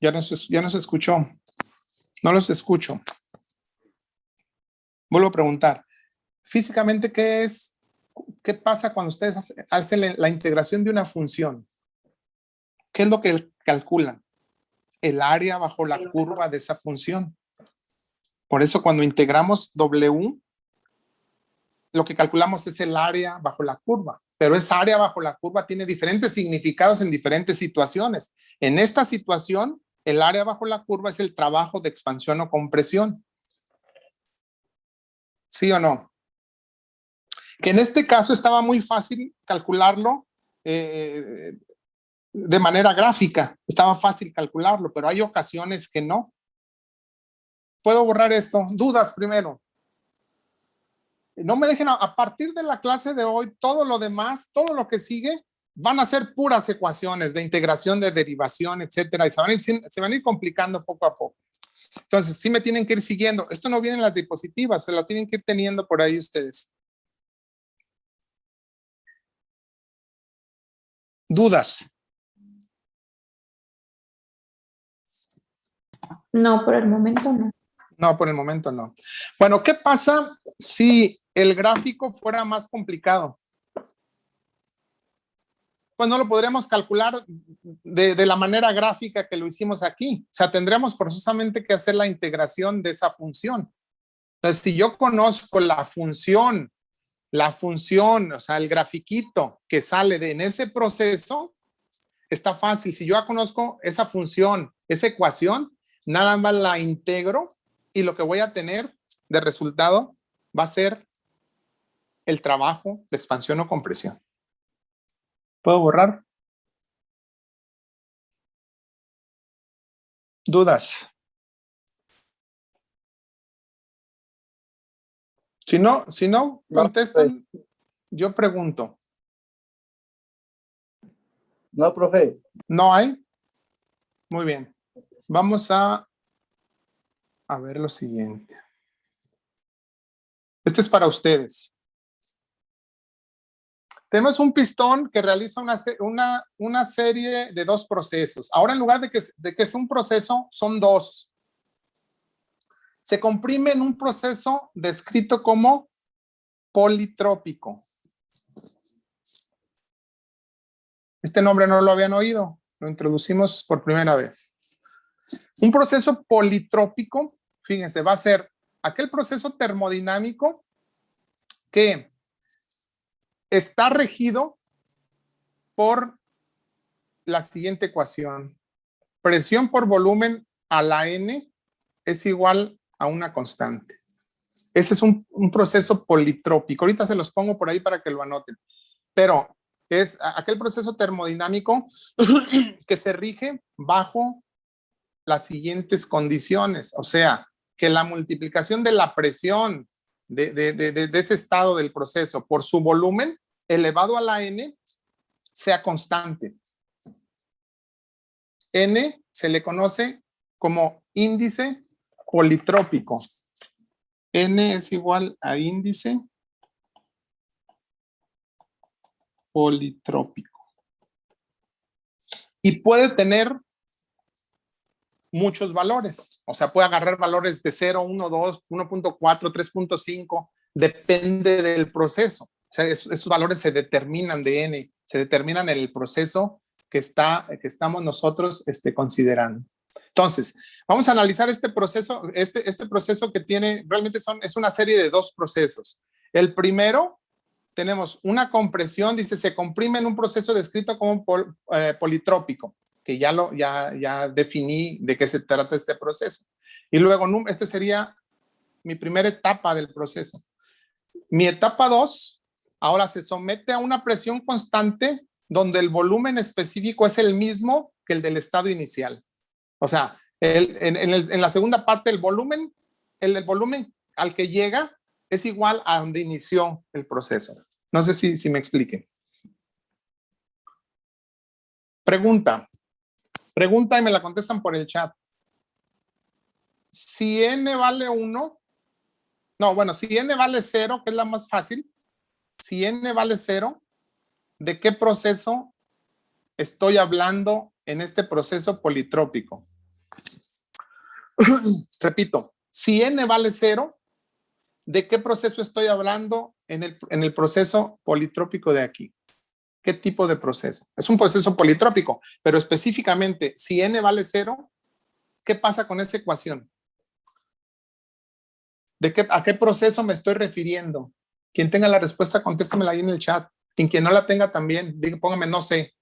Ya no se escuchó. No los escucho. Vuelvo a preguntar. Físicamente, ¿qué pasa cuando ustedes hacen la integración de una función? ¿Qué es lo que calculan? El área bajo la curva de esa función. Por eso cuando integramos W, lo que calculamos es el área bajo la curva. Pero esa área bajo la curva tiene diferentes significados en diferentes situaciones. En esta situación, el área bajo la curva es el trabajo de expansión o compresión. ¿Sí o no? Que en este caso estaba muy fácil calcularlo de manera gráfica. Estaba fácil calcularlo, pero hay ocasiones que no. ¿Puedo borrar esto? Dudas primero. No me dejen, a partir de la clase de hoy, todo lo demás, todo lo que sigue, van a ser puras ecuaciones de integración, de derivación, etcétera, y se van a ir complicando poco a poco. Entonces, sí me tienen que ir siguiendo. Esto no viene en las diapositivas, se lo tienen que ir teniendo por ahí ustedes. ¿Dudas? No, por el momento no. No, por el momento no. Bueno, ¿qué pasa si el gráfico fuera más complicado? Pues no lo podríamos calcular de la manera gráfica que lo hicimos aquí. O sea, tendríamos forzosamente que hacer la integración de esa función. Entonces, si yo conozco la función, o sea, el grafiquito que sale en ese proceso, está fácil. Si yo ya conozco esa función, esa ecuación, nada más la integro y lo que voy a tener de resultado va a ser el trabajo de expansión o compresión. ¿Puedo borrar? ¿Dudas? Si no contestan, yo pregunto. No, profe. ¿No hay? Muy bien. Vamos a ver lo siguiente. Este es para ustedes. Tenemos un pistón que realiza una serie de dos procesos. Ahora, en lugar de que sea un proceso, son dos. Se comprime en un proceso descrito como politrópico. Este nombre no lo habían oído, lo introducimos por primera vez. Un proceso politrópico, fíjense, va a ser aquel proceso termodinámico que está regido por la siguiente ecuación. Presión por volumen a la N es igual a una constante. Ese es un proceso politrópico. Ahorita se los pongo por ahí para que lo anoten. Pero es aquel proceso termodinámico que se rige bajo las siguientes condiciones. O sea, que la multiplicación de la presión de ese estado del proceso por su volumen elevado a la N sea constante. N se le conoce como índice politrópico. N es igual a índice politrópico. Y puede tener muchos valores. O sea, puede agarrar valores de 0, 1, 2, 1.4, 3.5. Depende del proceso. O sea, esos valores se determinan de N, se determinan en el proceso que estamos nosotros considerando. Entonces, vamos a analizar este proceso, este proceso que tiene, realmente es una serie de dos procesos. El primero, tenemos una compresión, dice, se comprime en un proceso descrito como politrópico, que ya definí de qué se trata este proceso. Y luego, este sería mi primera etapa del proceso. Mi etapa 2, ahora se somete a una presión constante donde el volumen específico es el mismo que el del estado inicial. O sea, en la segunda parte, el volumen al que llega es igual a donde inició el proceso. No sé si me explique. Pregunta y me la contestan por el chat. Si n vale 1, si n vale 0, que es la más fácil, si n vale 0, ¿de qué proceso estoy hablando en este proceso politrópico? Repito, si n vale 0, ¿de qué proceso estoy hablando en el proceso politrópico de aquí? ¿Qué tipo de proceso? Es un proceso politrópico, pero específicamente, si n vale 0, ¿qué pasa con esa ecuación? ¿A qué proceso me estoy refiriendo? Quien tenga la respuesta, contéstamela ahí en el chat. Y quien no la tenga también, póngame no sé.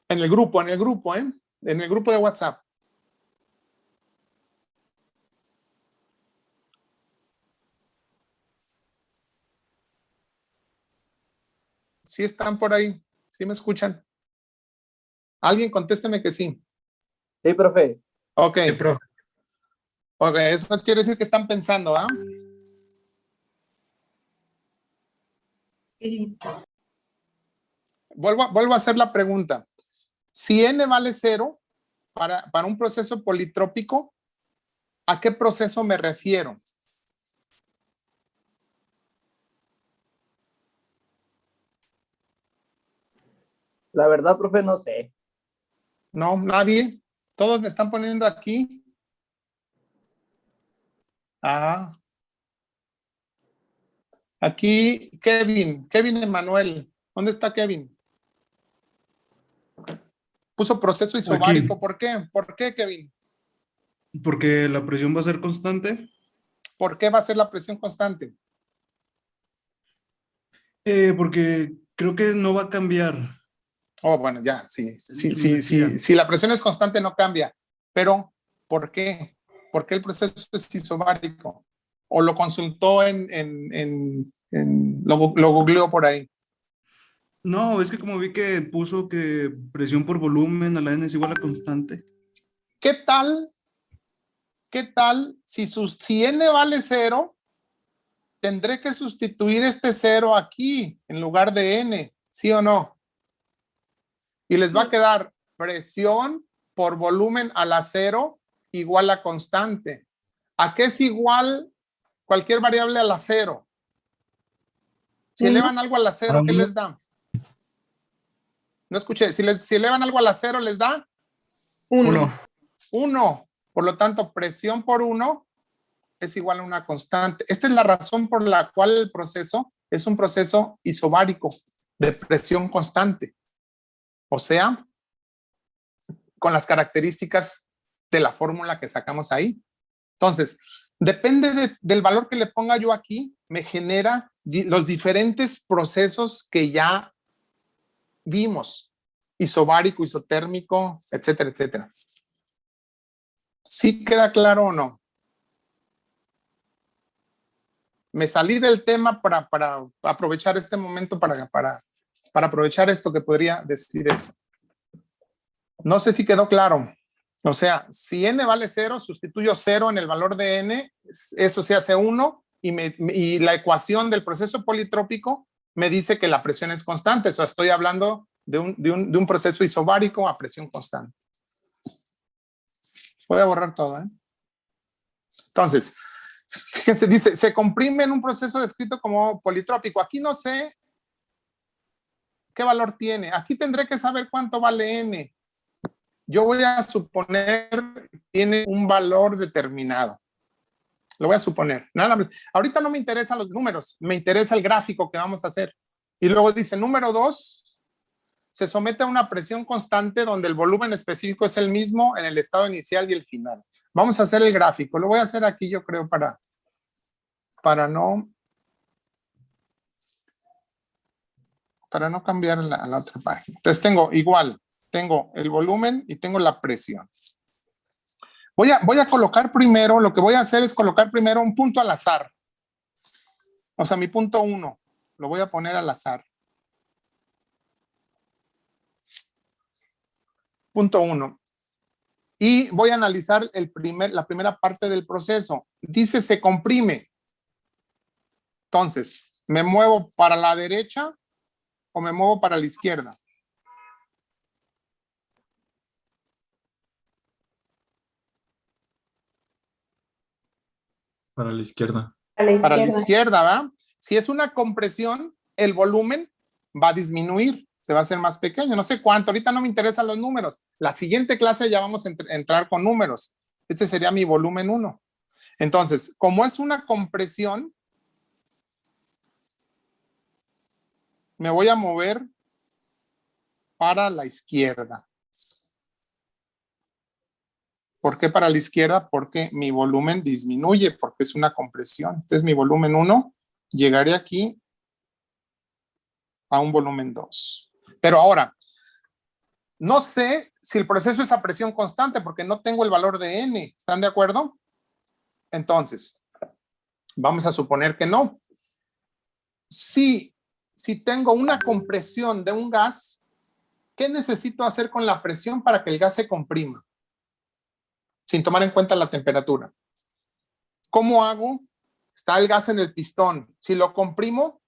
En el grupo, en el grupo de WhatsApp. ¿Sí están por ahí? ¿Sí me escuchan? Alguien contésteme que sí. Sí, profe. Ok. Sí, profe. Ok, eso quiere decir que están pensando, ¿ah? Sí. Vuelvo a hacer la pregunta. Si n vale 0 para un proceso politrópico, ¿a qué proceso me refiero? La verdad, profe, no sé. No, nadie. Todos me están poniendo aquí. Ah. Aquí, Kevin Emanuel. ¿Dónde está Kevin? Puso proceso isobárico. Aquí. ¿Por qué? ¿Por qué, Kevin? Porque la presión va a ser constante. ¿Por qué va a ser la presión constante? Porque creo que no va a cambiar. Oh, bueno, ya, sí. Su energía. Si la presión es constante, no cambia. Pero, ¿por qué? ¿Por qué el proceso es isobárico? ¿O lo consultó lo googleó por ahí? No, es que como vi que puso que presión por volumen a la N es igual a constante. ¿Qué tal si n vale 0, tendré que sustituir este 0 aquí en lugar de n, ¿sí o no? Y les va a quedar presión por volumen a la 0 igual a constante. ¿A qué es igual cualquier variable a la 0? Si elevan algo a la 0, ¿qué les da? No escuché. Si elevan algo a la 0, ¿les da? 1. 1. Por lo tanto, presión por 1 es igual a una constante. Esta es la razón por la cual el proceso es un proceso isobárico de presión constante. O sea, con las características de la fórmula que sacamos ahí. Entonces, depende del valor que le ponga yo aquí, me genera los diferentes procesos que ya vimos, isobárico, isotérmico, etcétera, etcétera. ¿Sí queda claro o no? Me salí del tema para aprovechar este momento, para aprovechar esto que podría decir eso. No sé si quedó claro. O sea, si n vale 0, sustituyo 0 en el valor de n, eso se hace 1 y la ecuación del proceso politrópico me dice que la presión es constante. O sea, estoy hablando de un proceso isobárico a presión constante. Voy a borrar todo, ¿eh? Entonces, fíjense, dice, se comprime en un proceso descrito como politrópico. Aquí no sé qué valor tiene. Aquí tendré que saber cuánto vale n. Yo voy a suponer que tiene un valor determinado. Lo voy a suponer. Nada, ahorita no me interesan los números, me interesa el gráfico que vamos a hacer. Y luego dice, número 2, se somete a una presión constante donde el volumen específico es el mismo en el estado inicial y el final. Vamos a hacer el gráfico. Lo voy a hacer aquí, yo creo, para no cambiar a la otra página. Entonces tengo igual, tengo el volumen y tengo la presión. Voy a colocar primero, lo que voy a hacer es colocar primero un punto al azar. O sea, mi punto 1, lo voy a poner al azar. Punto 1. Y voy a analizar la primera parte del proceso. Dice se comprime. Entonces, ¿me muevo para la derecha o me muevo para la izquierda? Para la izquierda. Para la izquierda, ¿verdad? Si es una compresión, el volumen va a disminuir, se va a hacer más pequeño. No sé cuánto, ahorita no me interesan los números. La siguiente clase ya vamos a entrar con números. Este sería mi volumen 1. Entonces, como es una compresión, me voy a mover para la izquierda. ¿Por qué para la izquierda? Porque mi volumen disminuye, porque es una compresión. Este es mi volumen 1. Llegaré aquí a un volumen 2. Pero ahora, no sé si el proceso es a presión constante porque no tengo el valor de n. ¿Están de acuerdo? Entonces, vamos a suponer que no. Si tengo una compresión de un gas, ¿qué necesito hacer con la presión para que el gas se comprima? Sin tomar en cuenta la temperatura. ¿Cómo hago? Está el gas en el pistón. Si lo comprimo,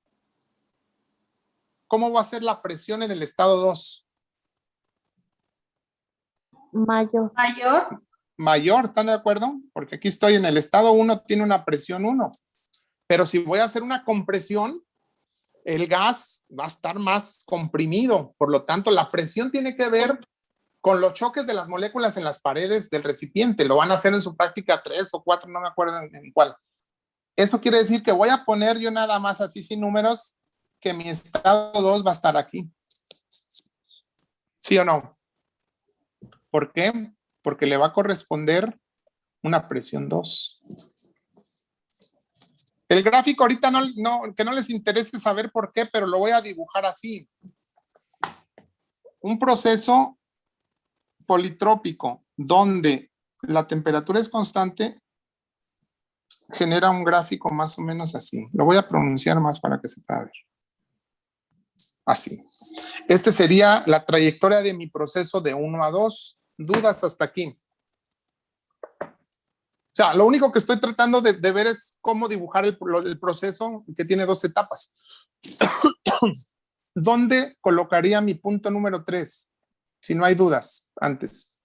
¿cómo va a ser la presión en el estado 2? Mayor. Mayor, ¿están de acuerdo? Porque aquí estoy en el estado 1, tiene una presión 1. Pero si voy a hacer una compresión, el gas va a estar más comprimido. Por lo tanto, la presión tiene que ver con los choques de las moléculas en las paredes del recipiente. Lo van a hacer en su práctica 3 o 4, no me acuerdo en cuál. Eso quiere decir que voy a poner yo nada más así sin números, que mi estado 2 va a estar aquí. ¿Sí o no? ¿Por qué? Porque le va a corresponder una presión 2. El gráfico ahorita que no les interese saber por qué, pero lo voy a dibujar así. Un proceso politrópico donde la temperatura es constante genera un gráfico más o menos así. Lo voy a pronunciar más para que se pueda ver. Así. Este sería la trayectoria de mi proceso de 1 a 2. ¿Dudas hasta aquí? O sea, lo único que estoy tratando de ver es cómo dibujar el proceso que tiene 2 etapas. ¿Dónde colocaría mi punto número 3? Si no hay dudas antes.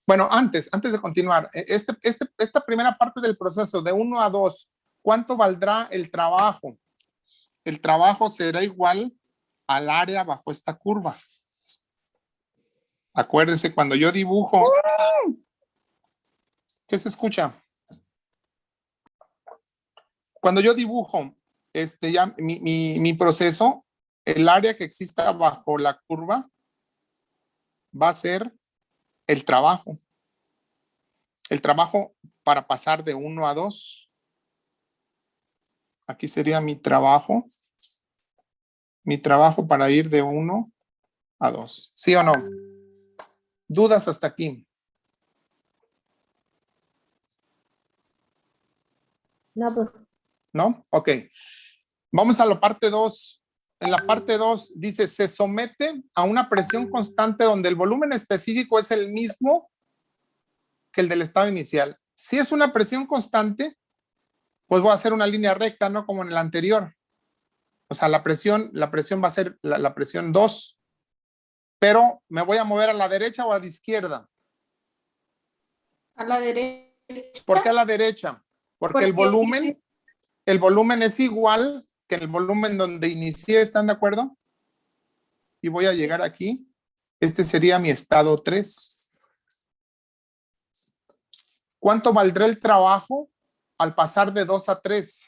Bueno, antes de continuar, esta primera parte del proceso de 1 a 2, ¿cuánto valdrá el trabajo? El trabajo será igual al área bajo esta curva. Acuérdese, cuando yo dibujo, ¿qué se escucha? Cuando yo dibujo ya mi proceso, el área que exista bajo la curva va a ser el trabajo. El trabajo para pasar de 1 a 2. Aquí sería mi trabajo. Mi trabajo para ir de 1 a 2. ¿Sí o no? ¿Dudas hasta aquí? No, profe. ¿No? Ok. Vamos a la parte 2. En la parte 2 dice, se somete a una presión constante donde el volumen específico es el mismo que el del estado inicial. Si es una presión constante, pues voy a hacer una línea recta, ¿no? Como en el anterior. O sea, la presión va a ser la presión 2. Pero me voy a mover a la derecha o a la izquierda. A la derecha. ¿Por qué a la derecha? Porque el volumen es igual que el volumen donde inicié, ¿están de acuerdo? Y voy a llegar aquí. Este sería mi estado 3. ¿Cuánto valdrá el trabajo al pasar de 2 a 3?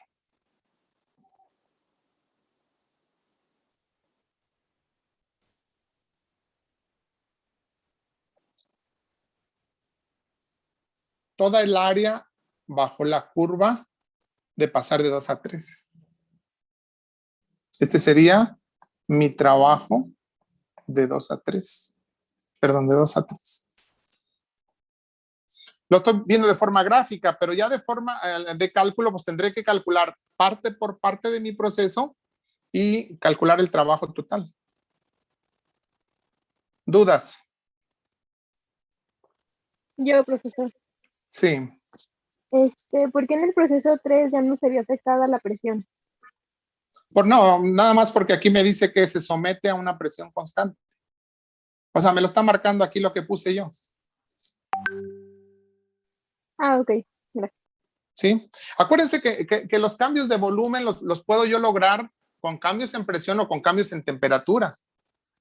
Toda el área bajo la curva de pasar de 2 a 3. Este sería mi trabajo de 2 a 3. Perdón, de 2 a 3. Lo estoy viendo de forma gráfica, pero ya de forma de cálculo, pues tendré que calcular parte por parte de mi proceso y calcular el trabajo total. ¿Dudas? Yo, profesor. Sí. ¿Por qué en el proceso 3 ya no se vio afectada la presión? No, nada más porque aquí me dice que se somete a una presión constante. O sea, me lo está marcando aquí lo que puse yo. Ah, ok. Gracias. ¿Sí? Acuérdense que los cambios de volumen los puedo yo lograr con cambios en presión o con cambios en temperatura.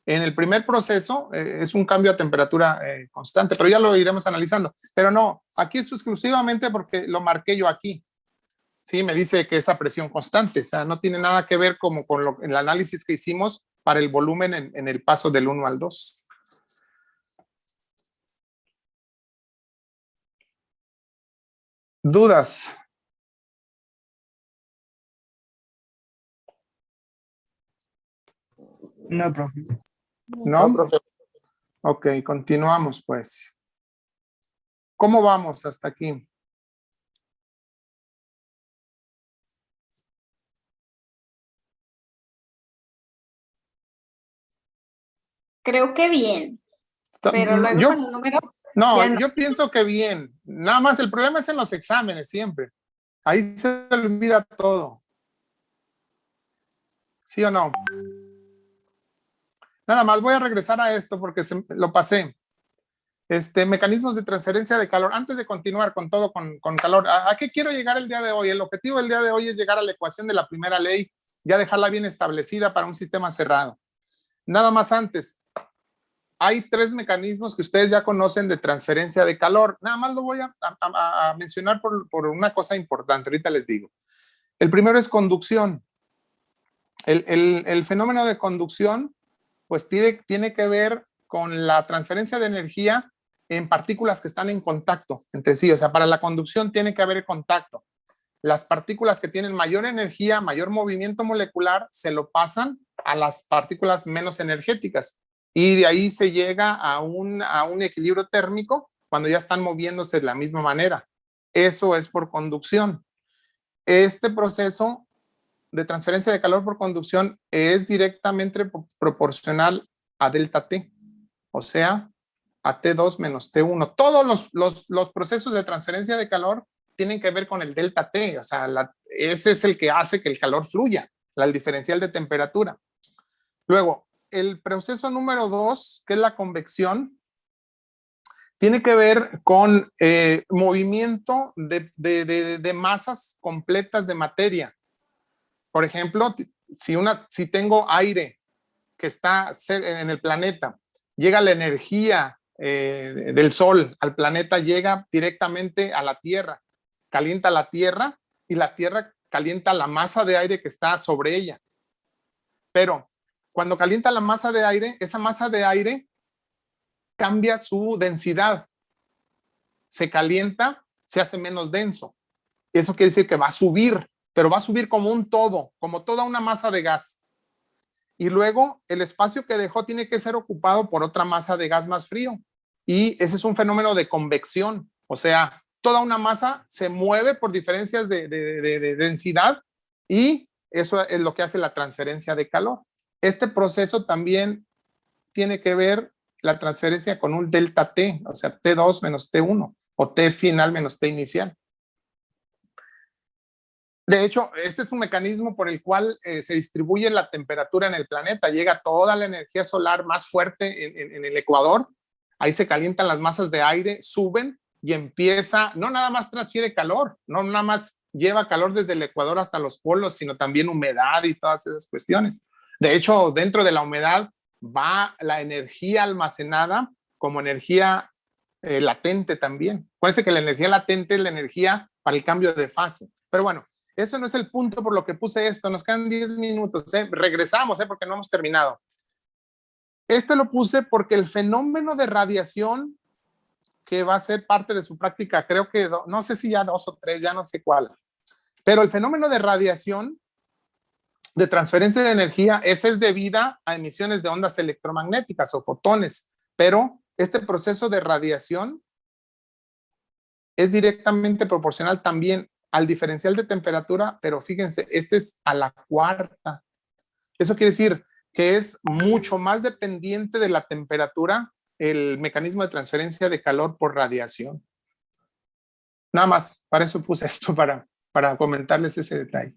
En el primer proceso es un cambio a temperatura constante, pero ya lo iremos analizando. Pero no, aquí es exclusivamente porque lo marqué yo aquí. Sí, me dice que es a presión constante, o sea, no tiene nada que ver como con el análisis que hicimos para el volumen en el paso del 1 al 2. ¿Dudas? No, profe. ¿No? No, profe. Ok, continuamos pues. ¿Cómo vamos hasta aquí? Creo que bien. Pero luego Yo, con los números. no, Ya no. yo pienso que bien. Nada más el problema es en los exámenes siempre. Ahí se olvida todo. ¿Sí o no? Nada más voy a regresar a esto porque lo pasé. Mecanismos de transferencia de calor. Antes de continuar con todo con calor, ¿a qué quiero llegar el día de hoy? El objetivo del día de hoy es llegar a la ecuación de la primera ley, ya dejarla bien establecida para un sistema cerrado. Nada más antes, hay 3 mecanismos que ustedes ya conocen de transferencia de calor. Nada más lo voy a mencionar por una cosa importante. Ahorita les digo. El primero es conducción. El fenómeno de conducción, pues tiene que ver con la transferencia de energía en partículas que están en contacto entre sí. O sea, para la conducción tiene que haber contacto. Las partículas que tienen mayor energía, mayor movimiento molecular, se lo pasan a las partículas menos energéticas. Y de ahí se llega a un equilibrio térmico cuando ya están moviéndose de la misma manera. Eso es por conducción. Este proceso de transferencia de calor por conducción es directamente proporcional a delta T, o sea, a T2 menos T1. Todos los procesos de transferencia de calor tienen que ver con el delta T, o sea, ese es el que hace que el calor fluya, el diferencial de temperatura. Luego, el proceso número 2, que es la convección, tiene que ver con movimiento de masas completas de materia. Por ejemplo, si tengo aire que está en el planeta, llega la energía del sol al planeta, llega directamente a la Tierra, calienta la Tierra y la Tierra calienta la masa de aire que está sobre ella. Pero cuando calienta la masa de aire, esa masa de aire cambia su densidad. Se calienta se hace menos denso. Eso quiere decir que va a subir, pero va a subir como un todo, como toda una masa de gas. Y luego el espacio que dejó tiene que ser ocupado por otra masa de gas más frío. Y ese es un fenómeno de convección. O sea, toda una masa se mueve por diferencias de densidad y eso es lo que hace la transferencia de calor. Este proceso también tiene que ver la transferencia con un delta T, o sea, T2 menos T1 o T final menos T inicial. De hecho, este es un mecanismo por el cual se distribuye la temperatura en el planeta. Llega toda la energía solar más fuerte en el ecuador. Ahí se calientan las masas de aire, suben y empieza, no nada más transfiere calor, no nada más lleva calor desde el ecuador hasta los polos, sino también humedad y todas esas cuestiones. De hecho, dentro de la humedad va la energía almacenada como energía latente también. Acuérdense que la energía latente es la energía para el cambio de fase. Pero bueno, eso no es el punto por lo que puse esto. Nos quedan 10 minutos. Regresamos, porque no hemos terminado. Este lo puse porque el fenómeno de radiación que va a ser parte de su práctica, creo que, no sé si ya 2 o 3, ya no sé cuál. Pero el fenómeno de radiación, de transferencia de energía, ese es debida a emisiones de ondas electromagnéticas o fotones. Pero este proceso de radiación es directamente proporcional también al diferencial de temperatura, pero fíjense, este es a la cuarta. Eso quiere decir que es mucho más dependiente de la temperatura el mecanismo de transferencia de calor por radiación. Nada más, para eso puse esto, para comentarles ese detalle.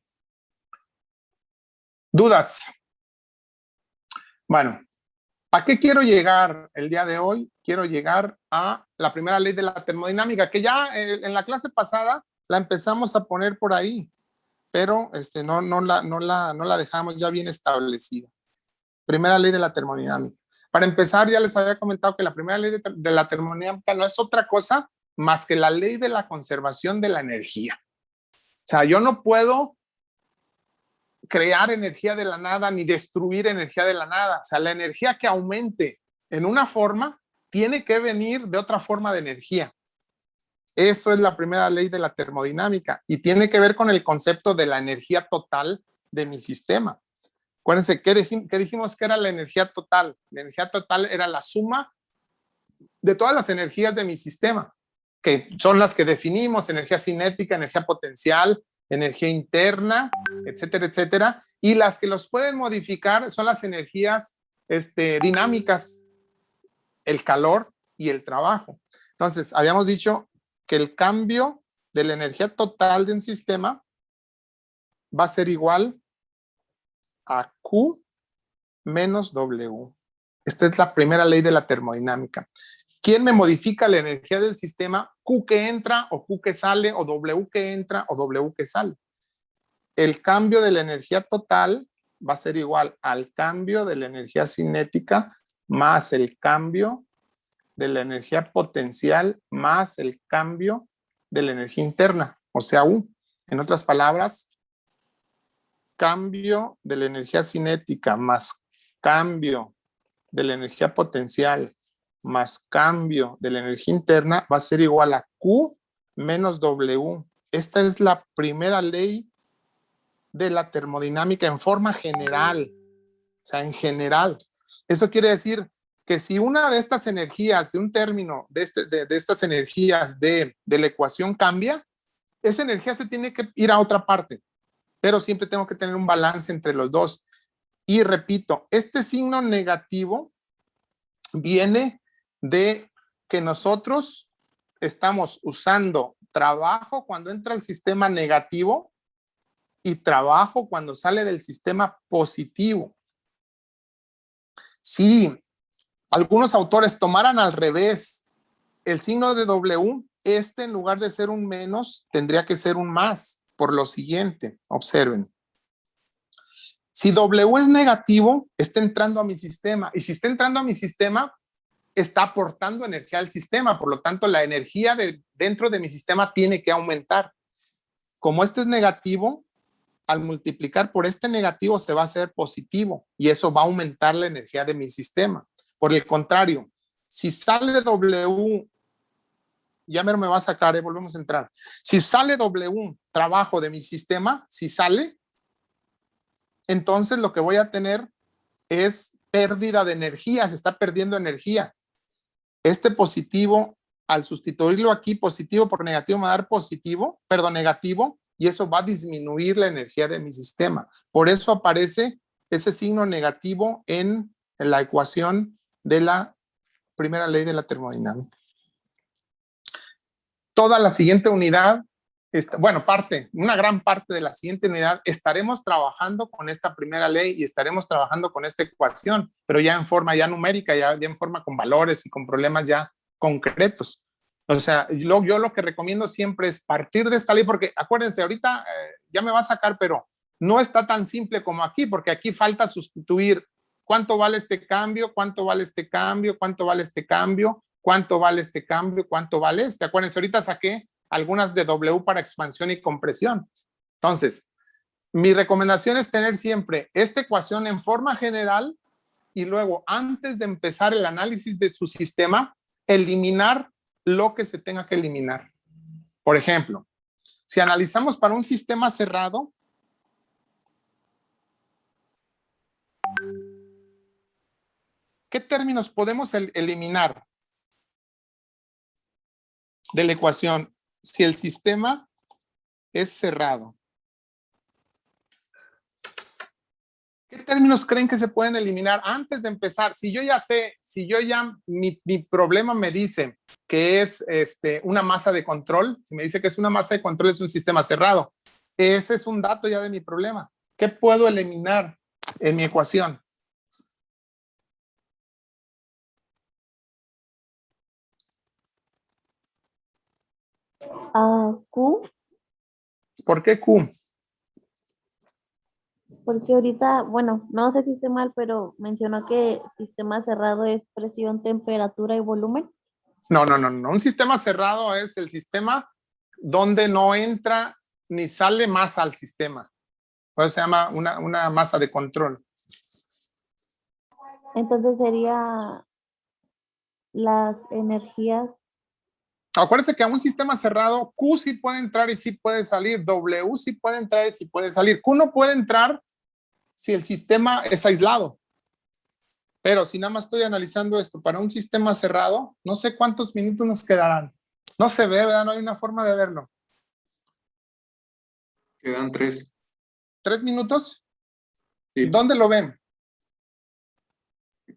¿Dudas? Bueno, ¿a qué quiero llegar el día de hoy? Quiero llegar a la primera ley de la termodinámica, que ya en la clase pasada la empezamos a poner por ahí, pero no la dejamos ya bien establecida. Primera ley de la termodinámica. Para empezar, ya les había comentado que la primera ley de la termodinámica no es otra cosa más que la ley de la conservación de la energía. O sea, yo no puedo crear energía de la nada ni destruir energía de la nada. O sea, la energía que aumente en una forma tiene que venir de otra forma de energía. Eso es la primera ley de la termodinámica y tiene que ver con el concepto de la energía total de mi sistema. Acuérdense, ¿qué dijimos que era la energía total? La energía total era la suma de todas las energías de mi sistema, que son las que definimos: energía cinética, energía potencial, energía interna, etcétera, etcétera. Y las que los pueden modificar son las energías dinámicas, el calor y el trabajo. Entonces, habíamos dicho que el cambio de la energía total de un sistema va a ser igual a Q menos W. Esta es la primera ley de la termodinámica. ¿Quién me modifica la energía del sistema? Q que entra o Q que sale, o W que entra o W que sale. El cambio de la energía total va a ser igual al cambio de la energía cinética más el cambio de la energía potencial más el cambio de la energía interna, o sea, U. En otras palabras, cambio de la energía cinética más cambio de la energía potencial más cambio de la energía interna va a ser igual a Q menos W. Esta es la primera ley de la termodinámica en forma general, o sea, en general. Eso quiere decir que si una de estas energías, de un término de estas energías de la ecuación cambia, esa energía se tiene que ir a otra parte, pero siempre tengo que tener un balance entre los dos. Y repito, este signo negativo viene de que nosotros estamos usando trabajo cuando entra el sistema negativo y trabajo cuando sale del sistema positivo. Si algunos autores tomaran al revés el signo de W, en lugar de ser un menos, tendría que ser un más, por lo siguiente. Observen. Si W es negativo, está entrando a mi sistema. Y si está entrando a mi sistema, está aportando energía al sistema. Por lo tanto, la energía dentro de mi sistema tiene que aumentar. Como este es negativo, al multiplicar por este negativo se va a hacer positivo. Y eso va a aumentar la energía de mi sistema. Por el contrario, si sale W ya mero me va a sacar, volvemos a entrar. Si sale W, trabajo de mi sistema, si sale, entonces lo que voy a tener es pérdida de energía, se está perdiendo energía. Este positivo, al sustituirlo aquí, positivo por negativo, me va a dar positivo, perdón, negativo, y eso va a disminuir la energía de mi sistema. Por eso aparece ese signo negativo en la ecuación de la primera ley de la termodinámica. Toda la siguiente unidad, bueno, una gran parte de la siguiente unidad, estaremos trabajando con esta primera ley y estaremos trabajando con esta ecuación, pero ya en forma ya numérica, ya en forma con valores y con problemas ya concretos. O sea, yo lo que recomiendo siempre es partir de esta ley, porque acuérdense, ahorita ya me va a sacar, pero no está tan simple como aquí, porque aquí falta sustituir cuánto vale este cambio, cuánto vale este cambio, cuánto vale este cambio, cuánto vale este cambio, cuánto vale este. Acuérdense, ahorita saqué algunas de W para expansión y compresión. Entonces, mi recomendación es tener siempre esta ecuación en forma general y luego, antes de empezar el análisis de su sistema, eliminar lo que se tenga que eliminar. Por ejemplo, si analizamos para un sistema cerrado, ¿qué términos podemos eliminar de la ecuación si el sistema es cerrado? ¿Qué términos creen que se pueden eliminar antes de empezar? Si yo ya sé, mi problema me dice que es una masa de control, si me dice que es una masa de control, es un sistema cerrado. Ese es un dato ya de mi problema. ¿Qué puedo eliminar en mi ecuación? Q, ¿Por qué Q? porque ahorita, bueno, no sé si esté mal, pero mencionó que sistema cerrado es presión, temperatura y volumen. No. Un sistema cerrado es el sistema donde no entra ni sale masa al sistema. Por eso se llama una masa de control. Entonces sería las energías. Acuérdense que a un sistema cerrado, Q sí puede entrar y sí puede salir. W sí puede entrar y sí puede salir. Q no puede entrar si el sistema es aislado. Pero si nada más estoy analizando esto para un sistema cerrado, no sé cuántos minutos nos quedarán. No se ve, ¿verdad? No hay una forma de verlo. Quedan 3. ¿3 minutos? Sí. ¿Dónde lo ven?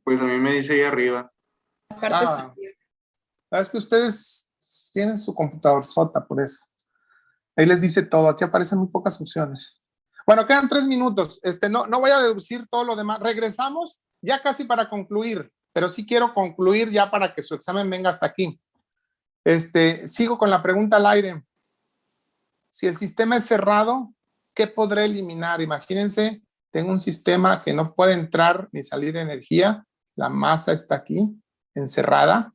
Pues a mí me dice ahí arriba. Es que ustedes tienen su computador sota, por eso. Ahí les dice todo. Aquí aparecen muy pocas opciones. Bueno, quedan 3 minutos. No voy a deducir todo lo demás. Regresamos ya casi para concluir, pero sí quiero concluir ya para que su examen venga hasta aquí. Sigo con la pregunta al aire. Si el sistema es cerrado, ¿qué podré eliminar? Imagínense, tengo un sistema que no puede entrar ni salir energía. La masa está aquí, encerrada.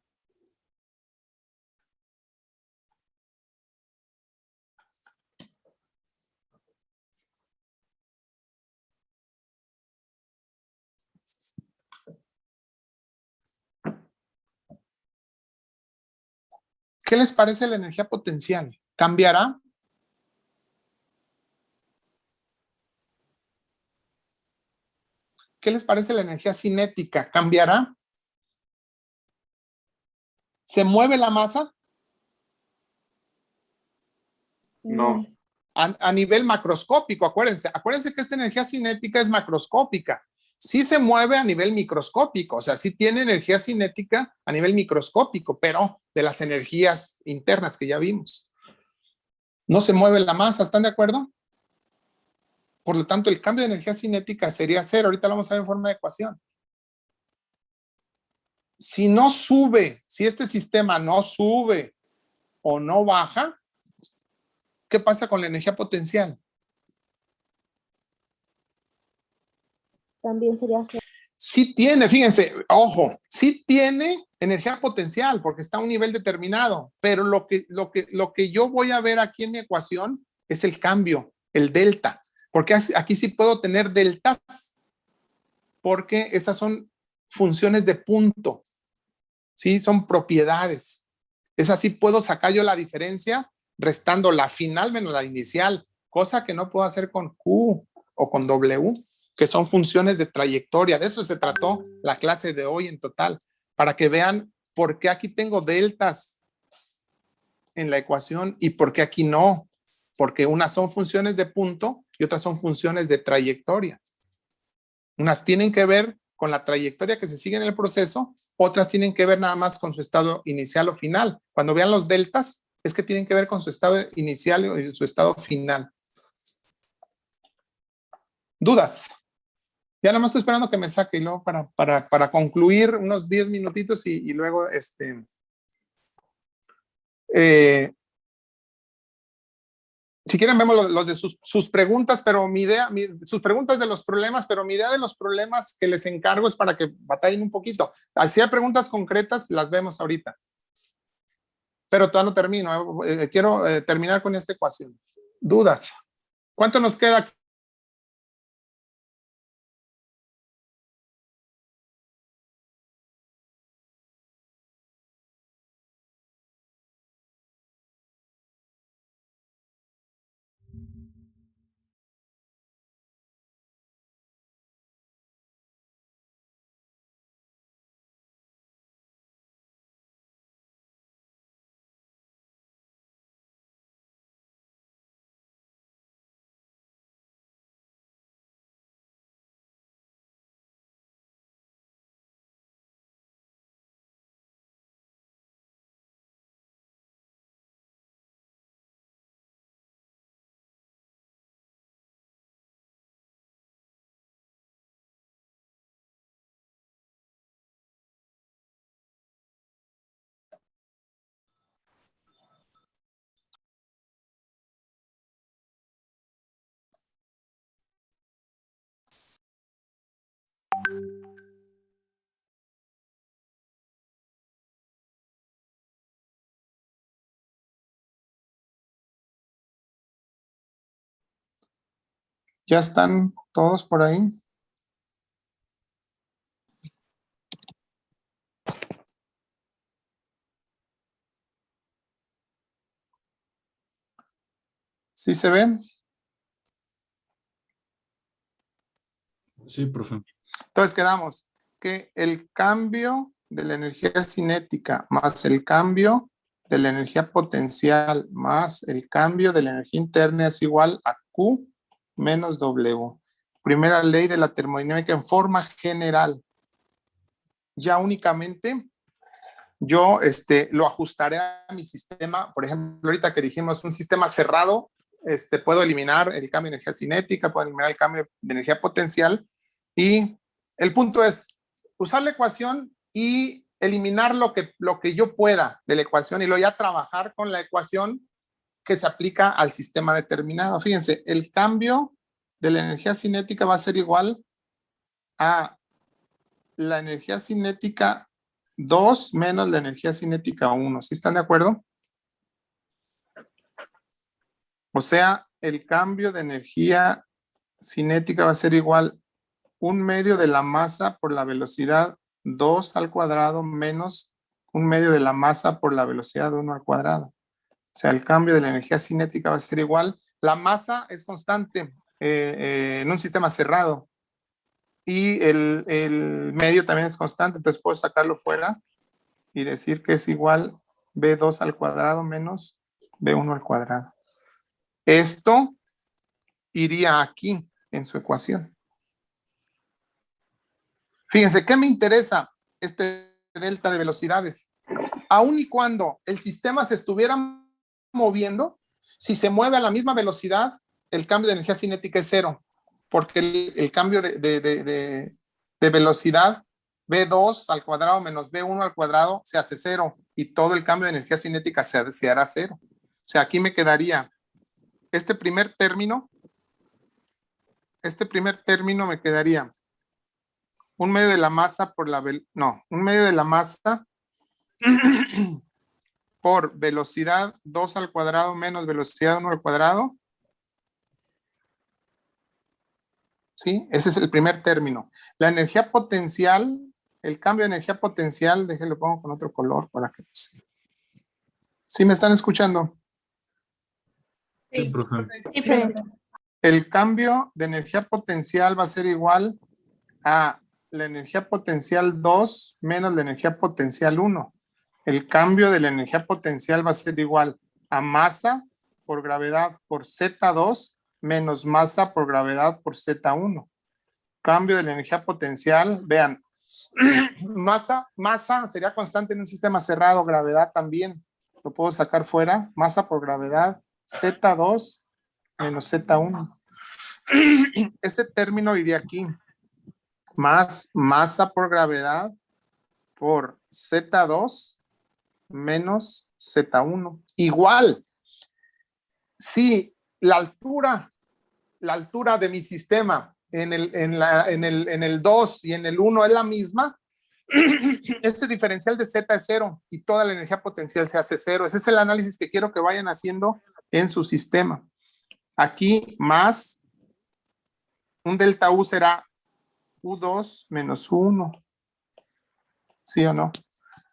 ¿Qué les parece la energía potencial? ¿Cambiará? ¿Qué les parece la energía cinética? ¿Cambiará? ¿Se mueve la masa? No. A nivel macroscópico, acuérdense que esta energía cinética es macroscópica. Sí se mueve a nivel microscópico, o sea, sí tiene energía cinética a nivel microscópico, pero de las energías internas que ya vimos. No se mueve la masa, ¿están de acuerdo? Por lo tanto, el cambio de energía cinética sería cero. Ahorita lo vamos a ver en forma de ecuación. Si no sube, si este sistema no sube o no baja, ¿qué pasa con la energía potencial? También sería cero. Sí tiene, fíjense, ojo, sí tiene energía potencial porque está a un nivel determinado, pero lo que yo voy a ver aquí en mi ecuación es el cambio, el delta, porque aquí sí puedo tener deltas porque esas son funciones de punto, ¿sí? Son propiedades. Es así, puedo sacar yo la diferencia restando la final menos la inicial, cosa que no puedo hacer con Q o con W, que son funciones de trayectoria. De eso se trató la clase de hoy en total, para que vean por qué aquí tengo deltas en la ecuación y por qué aquí no, porque unas son funciones de punto y otras son funciones de trayectoria. Unas tienen que ver con la trayectoria que se sigue en el proceso, otras tienen que ver nada más con su estado inicial o final. Cuando vean los deltas, es que tienen que ver con su estado inicial y su estado final. ¿Dudas? Ya nada más estoy esperando que me saque y luego para concluir unos 10 minutitos y luego si quieren vemos los de sus preguntas, pero sus preguntas de los problemas, pero mi idea de los problemas que les encargo es para que batallen un poquito. Si hay preguntas concretas, las vemos ahorita. Pero todavía no termino. Quiero terminar con esta ecuación. ¿Dudas? ¿Cuánto nos queda aquí? ¿Ya están todos por ahí? ¿Sí se ven? Sí, profe. Entonces quedamos que el cambio de la energía cinética más el cambio de la energía potencial más el cambio de la energía interna es igual a Q menos W. Primera ley de la termodinámica en forma general. Ya únicamente yo lo ajustaré a mi sistema. Por ejemplo, ahorita que dijimos un sistema cerrado, puedo eliminar el cambio de energía cinética, puedo eliminar el cambio de energía potencial. Y el punto es usar la ecuación y eliminar lo que yo pueda de la ecuación y luego ya trabajar con la ecuación que se aplica al sistema determinado. Fíjense, el cambio de la energía cinética va a ser igual a la energía cinética 2 menos la energía cinética 1. ¿Sí están de acuerdo? O sea, el cambio de energía cinética va a ser igual 1/2 de la masa por la velocidad 2 al cuadrado menos 1/2 de la masa por la velocidad 1 al cuadrado. O sea, el cambio de la energía cinética va a ser igual. La masa es constante en un sistema cerrado. Y el medio también es constante, entonces puedo sacarlo fuera y decir que es igual B2 al cuadrado menos B1 al cuadrado. Esto iría aquí en su ecuación. Fíjense, ¿qué me interesa este delta de velocidades? Aun y cuando el sistema se estuviera moviendo, si se mueve a la misma velocidad, el cambio de energía cinética es 0, porque el cambio de velocidad B2 al cuadrado menos B1 al cuadrado se hace 0 y todo el cambio de energía cinética se hará 0. O sea, aquí me quedaría este primer término me quedaría 1/2 de la masa por la 1/2 de la masa por velocidad 2 al cuadrado menos velocidad 1 al cuadrado. ¿Sí? Ese es el primer término. La energía potencial, el cambio de energía potencial, déjenlo pongo con otro color para que no se ¿Sí me están escuchando? Sí, profe. Sí, profe. El cambio de energía potencial va a ser igual a la energía potencial 2 menos la energía potencial 1. El cambio de la energía potencial va a ser igual a masa por gravedad por Z2 menos masa por gravedad por Z1. Cambio de la energía potencial, vean, masa sería constante en un sistema cerrado, gravedad también, lo puedo sacar fuera, masa por gravedad, Z2 menos Z1. Este término iría aquí, más masa por gravedad por Z2 menos Z1. Igual, si la altura de mi sistema en el 2 y en el 1 es la misma, este diferencial de Z es 0 y toda la energía potencial se hace 0. Ese es el análisis que quiero que vayan haciendo en su sistema. Aquí más un delta U será U2 menos 1. ¿Sí o no?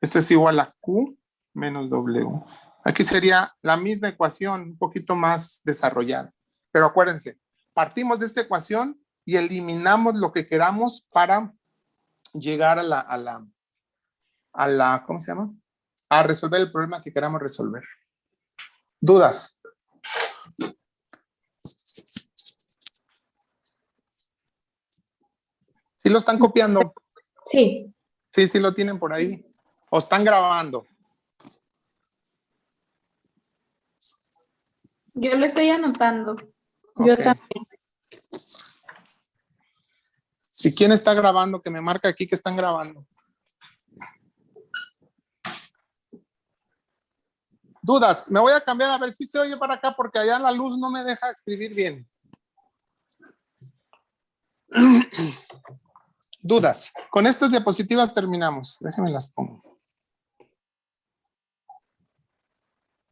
Esto es igual a Q menos W. Aquí sería la misma ecuación, un poquito más desarrollada. Pero acuérdense, partimos de esta ecuación y eliminamos lo que queramos para llegar a la ¿cómo se llama? A resolver el problema que queramos resolver. ¿Dudas? ¿Sí lo están copiando? Sí. Sí lo tienen por ahí. ¿O están grabando? Yo lo estoy anotando. Yo Ok. también. ¿Y quién está grabando? Que me marca aquí que están grabando. Dudas. Me voy a cambiar a ver si se oye para acá porque allá la luz no me deja escribir bien. Dudas. Con estas diapositivas terminamos. Déjenme las pongo.